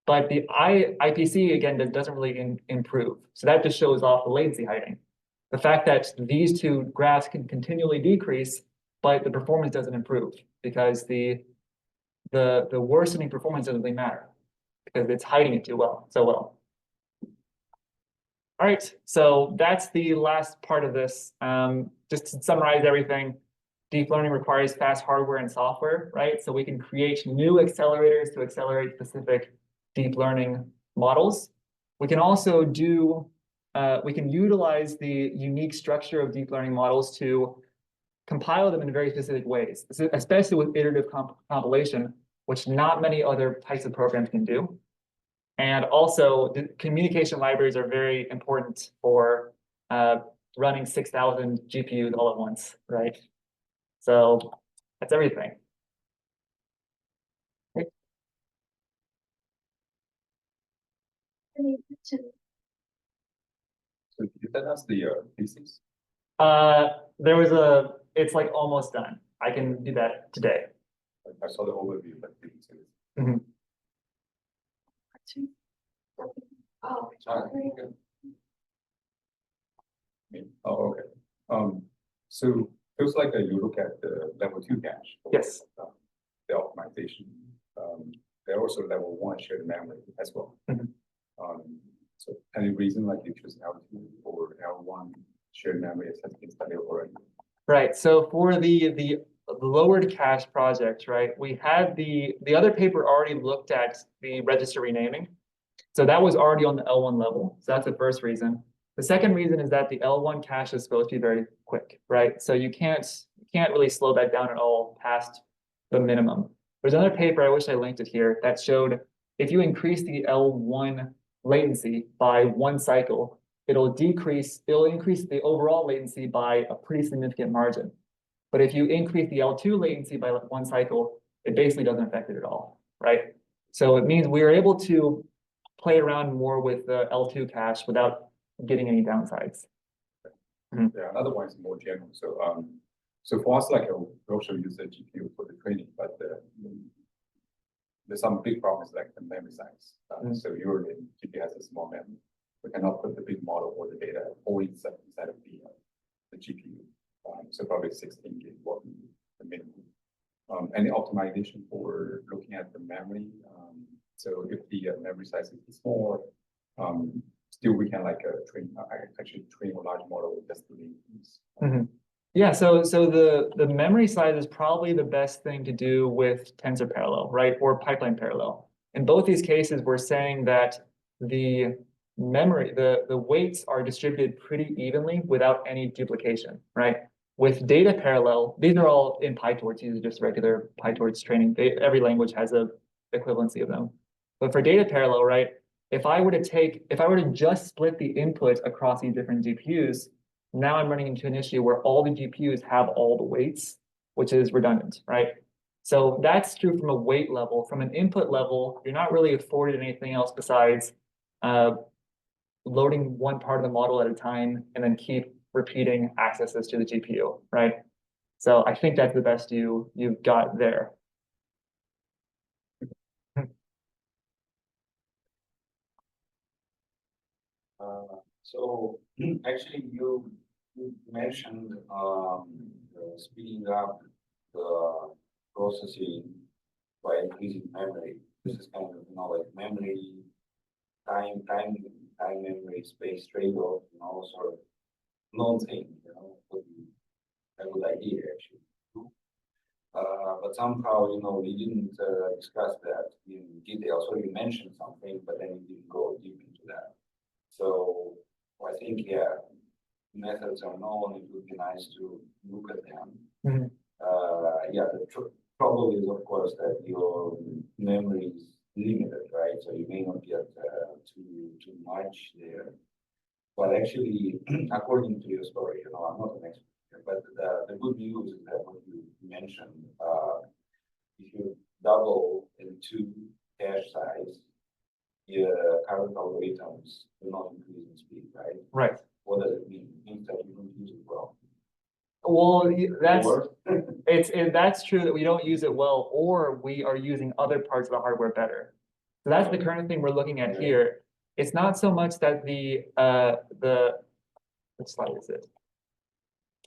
But the IPC, again, doesn't really improve. So that just shows off the latency hiding. The fact that these two graphs can continually decrease, but the performance doesn't improve because the worsening performance doesn't really matter because it's hiding it so well. All right, so that's the last part of this. Just to summarize everything, deep learning requires fast hardware and software, right? So we can create new accelerators to accelerate specific deep learning models. We can also we can utilize the unique structure of deep learning models to compile them in very specific ways, especially with iterative compilation, which not many other types of programs can do. And also, the communication libraries are very important for running 6,000 GPUs all at once, right? So that's everything. Any questions? So you tell us the thesis? It's like almost done. I can do that today. I saw the overview, but didn't see it. Mhm. Oh, Oh, okay. So feels like you look at the level 2 cache. Yes. The optimization. There are also level 1 shared memory as well. Mhm. So any reason like you choose L2 or L1 shared memory has been studied already? Right. So for the lowered cache project, right, we had the other paper already looked at the register renaming. So that was already on the L1 level. So that's the first reason. The second reason is that the L1 cache is supposed to be very quick, right? So you can't really slow that down at all past the minimum. There's another paper, I wish I linked it here, that showed if you increase the L1 latency by 1 cycle, it'll increase the overall latency by a pretty significant margin. But if you increase the L2 latency by 1 cycle, it basically doesn't affect it at all, right? So it means we are able to play around more with the L2 cache without getting any downsides. Yeah, another one is more general. So for us, like we also use the GPU for the training, but there's some big problems like the memory size. So usually GPU has a small memory. We cannot put the big model or the data all inside of the GPU. So probably 16 gig will be the minimum. Any optimization for looking at the memory. So if the memory size is small, still we can like train a large model with just the links. Yeah, so the memory size is probably the best thing to do with tensor parallel, right? Or pipeline parallel. In both these cases, we're saying that the memory, the weights are distributed pretty evenly without any duplication, right? With data parallel, these are all in PyTorch. These are just regular PyTorch training. Every language has a equivalency of them. But for data parallel, right? If I were to just split the input across these different GPUs, now I'm running into an issue where all the GPUs have all the weights, which is redundant, right? So that's true from a weight level. From an input level, you're not really afforded anything else besides loading one part of the model at a time and then keep repeating accesses to the GPU, right? So I think that's the best you've got there. So actually you mentioned speeding up the processing by increasing memory. This is kind of, like memory, time memory, space trade-off, sort of known thing, would be a good idea actually. But somehow, we didn't discuss that in detail. So you mentioned something, but then you didn't go deep into that. So I think, yeah, methods are known. It would be nice to look at them. Yeah, the trouble is, of course, that your memory is limited, right? So you may not get too much there. But actually, according to your story, I'm not an expert here, but the good news is that what you mentioned, if you double into cache size, your current algorithms do not increase in speed, right? Right. What does it mean? It means that you don't use it well. Well, that's true that we don't use it well, or we are using other parts of the hardware better. So that's the current thing we're looking at here. It's not so much that which slide is it?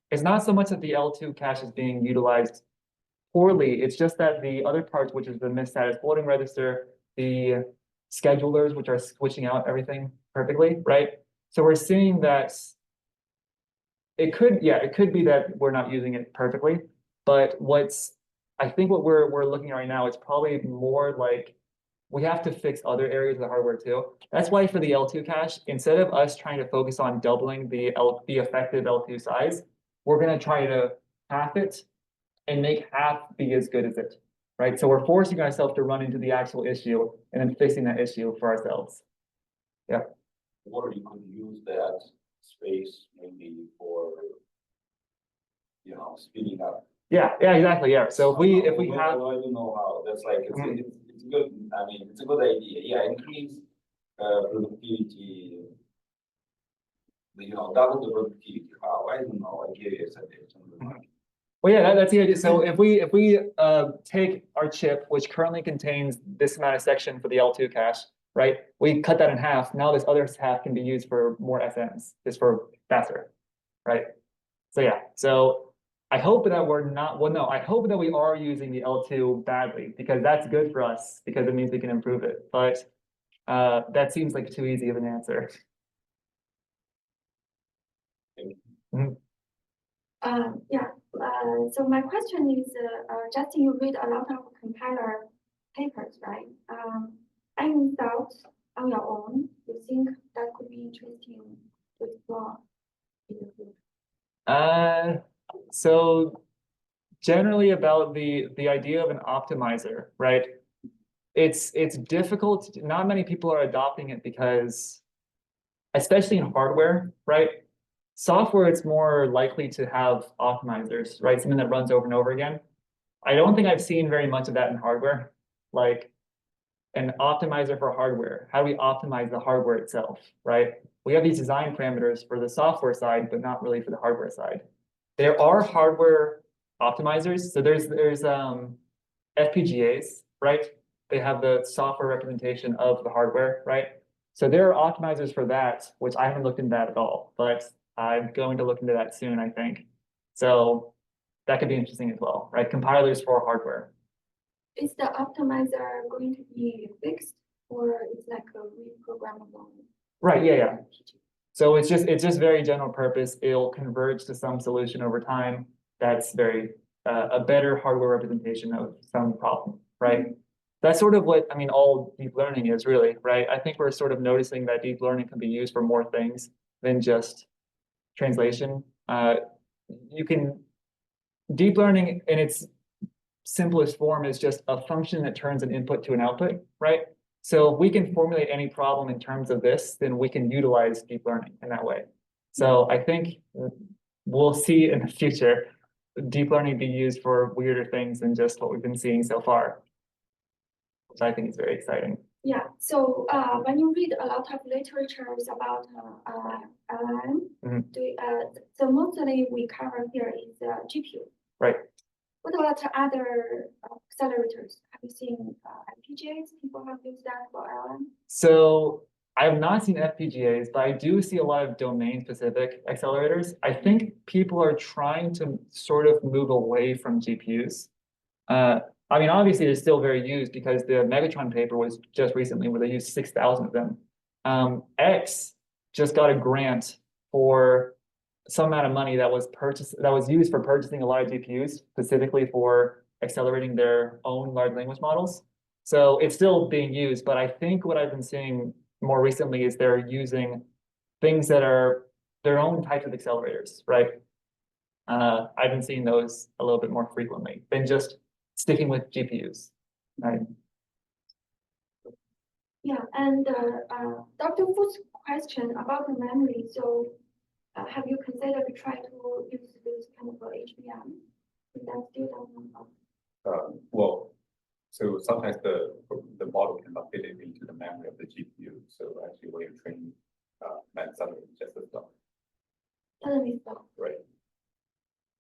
It's not so much that the L2 cache is being utilized poorly. It's just that the other parts, which is the misstatus floating register, the schedulers, which are switching out everything perfectly, right? So we're seeing that it could be that we're not using it perfectly, but I think what we're looking at right now, it's probably more like we have to fix other areas of the hardware too. That's why for the L2 cache, instead of us trying to focus on doubling the effective L2 size, we're going to try to half it and make half be as good as it, right? So we're forcing ourselves to run into the actual issue and then fixing that issue for ourselves. Yeah. Or you could use that space maybe for, speeding up. Yeah, exactly. Yeah. So if we have, I don't know how. That's like it's good. I mean, it's a good idea. Yeah, increase productivity. Double the productivity. How? I don't know. I give you a suggestion. Well, yeah, that's the idea. So if we take our chip, which currently contains this amount of section for the L2 cache, right? We cut that in half. Now this other half can be used for more SMs, just for faster, right? So yeah. So I hope that we're not. Well, no, I hope that we are using the L2 badly, because that's good for us because it means we can improve it. But that seems like too easy of an answer. Yeah. So my question is, Justin, you read a lot of compiler papers, right? Any thoughts on your own you think that could be interesting to explore in the future? So generally about the idea of an optimizer, right? It's difficult. Not many people are adopting it because, especially in hardware, right? Software, it's more likely to have optimizers, right? Something that runs over and over again. I don't think I've seen very much of that in hardware, like an optimizer for hardware. How do we optimize the hardware itself, right? We have these design parameters for the software side, but not really for the hardware side. There are hardware optimizers. So there's FPGAs, right? They have the software representation of the hardware, right? So there are optimizers for that, which I haven't looked into that at all, but I'm going to look into that soon, I think. So that could be interesting as well, right? Compilers for hardware. Is the optimizer going to be fixed or it's like a reprogrammable? Right, yeah. So it's just very general purpose. It'll converge to some solution over time. That's very a better hardware representation of some problem, right? That's sort of what, I mean, all deep learning is really, right? I think we're sort of noticing that deep learning can be used for more things than just translation. Deep learning in its simplest form is just a function that turns an input to an output, right? So if we can formulate any problem in terms of this, then we can utilize deep learning in that way. So I think we'll see in the future deep learning be used for weirder things than just what we've been seeing so far, which I think is very exciting. Yeah, so when you read a lot of literatures about LLM, so mostly we cover here is GPU. Right. What about other accelerators? Have you seen FPGAs? People have used that for LLM? So I have not seen FPGAs, but I do see a lot of domain-specific accelerators. I think people are trying to sort of move away from GPUs. I mean, obviously, they're still very used because the Megatron paper was just recently where they used 6,000 of them. X just got a grant for some amount of money that was used for purchasing a lot of GPUs, specifically for accelerating their own large language models. So it's still being used, but I think what I've been seeing more recently is they're using things that are their own types of accelerators, right? I've been seeing those a little bit more frequently than just sticking with GPUs, right? Yeah, and Dr. Fu's question about the memory. So have you considered to try to use this kind of HBM? Is that still done? Well, so sometimes the model cannot fit it into the memory of the GPU. So actually, when you train, that suddenly just stop. Suddenly stop. Right.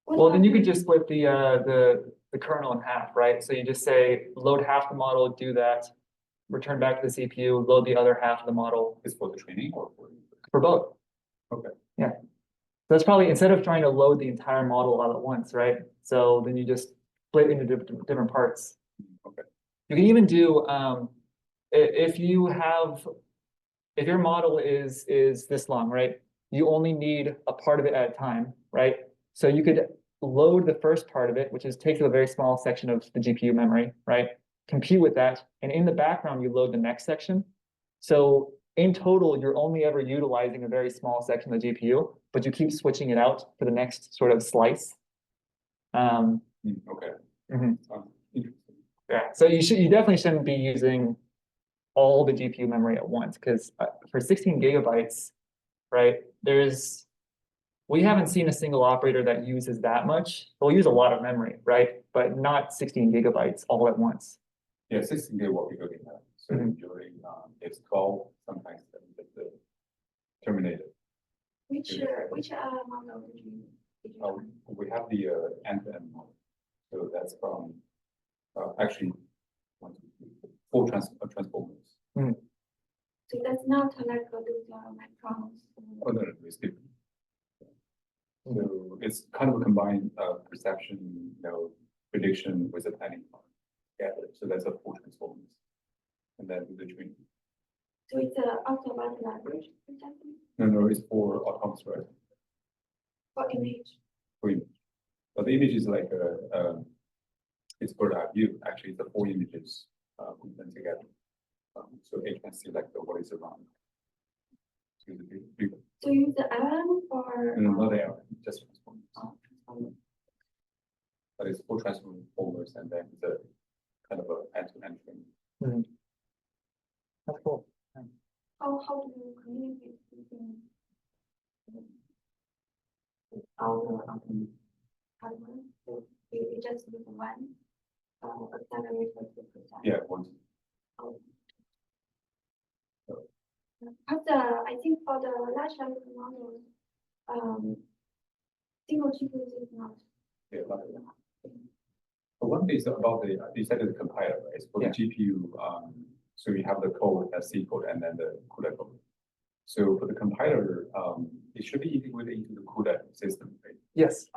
Well, then you could just split the kernel in half, right? So you just say load half the model, do that, return back to the CPU, load the other half of the model. Is for the training or for both? Okay. Yeah. So that's probably instead of trying to load the entire model all at once, right? So then you just split into different parts. Okay. You can even do if your model is this long, right? You only need a part of it at a time, right? So you could load the first part of it, which takes up a very small section of the GPU memory, right? Compute with that, and in the background, you load the next section. So in total, you're only ever utilizing a very small section of the GPU, but you keep switching it out for the next sort of slice. Okay. Interesting. Yeah, so you definitely shouldn't be using all the GPU memory at once because for 16 gigabytes, right, we haven't seen a single operator that uses that much. They'll use a lot of memory, right? But not 16 gigabytes all at once. Yeah, 16 gig what we're looking at. So during it's 12, sometimes the terminated. Which model did you we have the end-to-end model. So that's from actually 4 transformers. So that's not like those microns. Oh, no, it's different. So it's kind of a combined perception, prediction with a planning part together. So that's a 4 transformers. And then the training. So it's also about language, exactly? No, it's for autonomous driving. For image. For image. But the image is like it's bird's eye view. Actually, the 4 images put them together. So it can see like what is around. So use the LLM for no, not the LLM, just transformers. Transformers. But it's 4 transformers and then the kind of a end-to-end training. That's cool. How do you communicate using our hardware? So you just use one accelerator to present. Yeah, one. I think for the large language models, single GPU is not. Yeah, but one thing is about you said the compiler, right? For the GPU, so you have the code, that C code, and then the CUDA code. So for the compiler, it should be integrated into the CUDA system, right? Yes.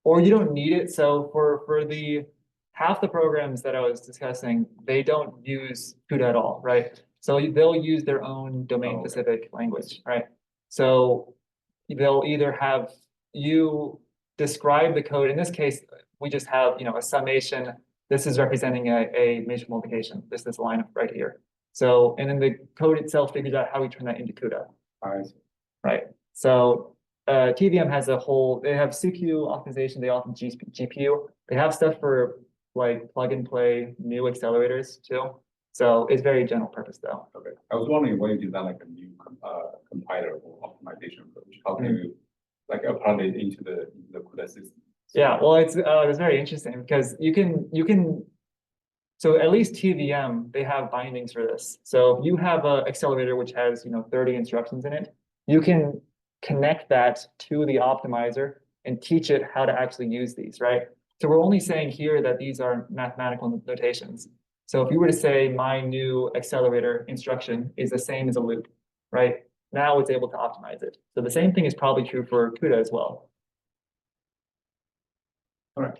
or you don't need it. So for the half the programs that I was discussing, they don't use CUDA at all, right? So they'll use their own domain-specific language, right? So they'll either have you describe the code. In this case, we just have, you know, a summation. This is representing a major multiplication. This is a line right here. So, and then the code itself figures out how we turn that into CUDA. Right. So TVM has a whole, they have CPU optimization, they often GPU. They have stuff for like plug and play new accelerators too. So it's very general purpose though. Okay. I was wondering why you did that like a new compiler or optimization approach. How do you like apply it into the CUDA system? Yeah, well, it's very interesting because you can so at least TVM, they have bindings for this. So if you have an accelerator which has, you know, 30 instructions in it, you can connect that to the optimizer and teach it how to actually use these, right? So we're only saying here that these are mathematical notations. So if you were to say my new accelerator instruction is the same as a loop, right? Now it's able to optimize it. So the same thing is probably true for CUDA as well. All right.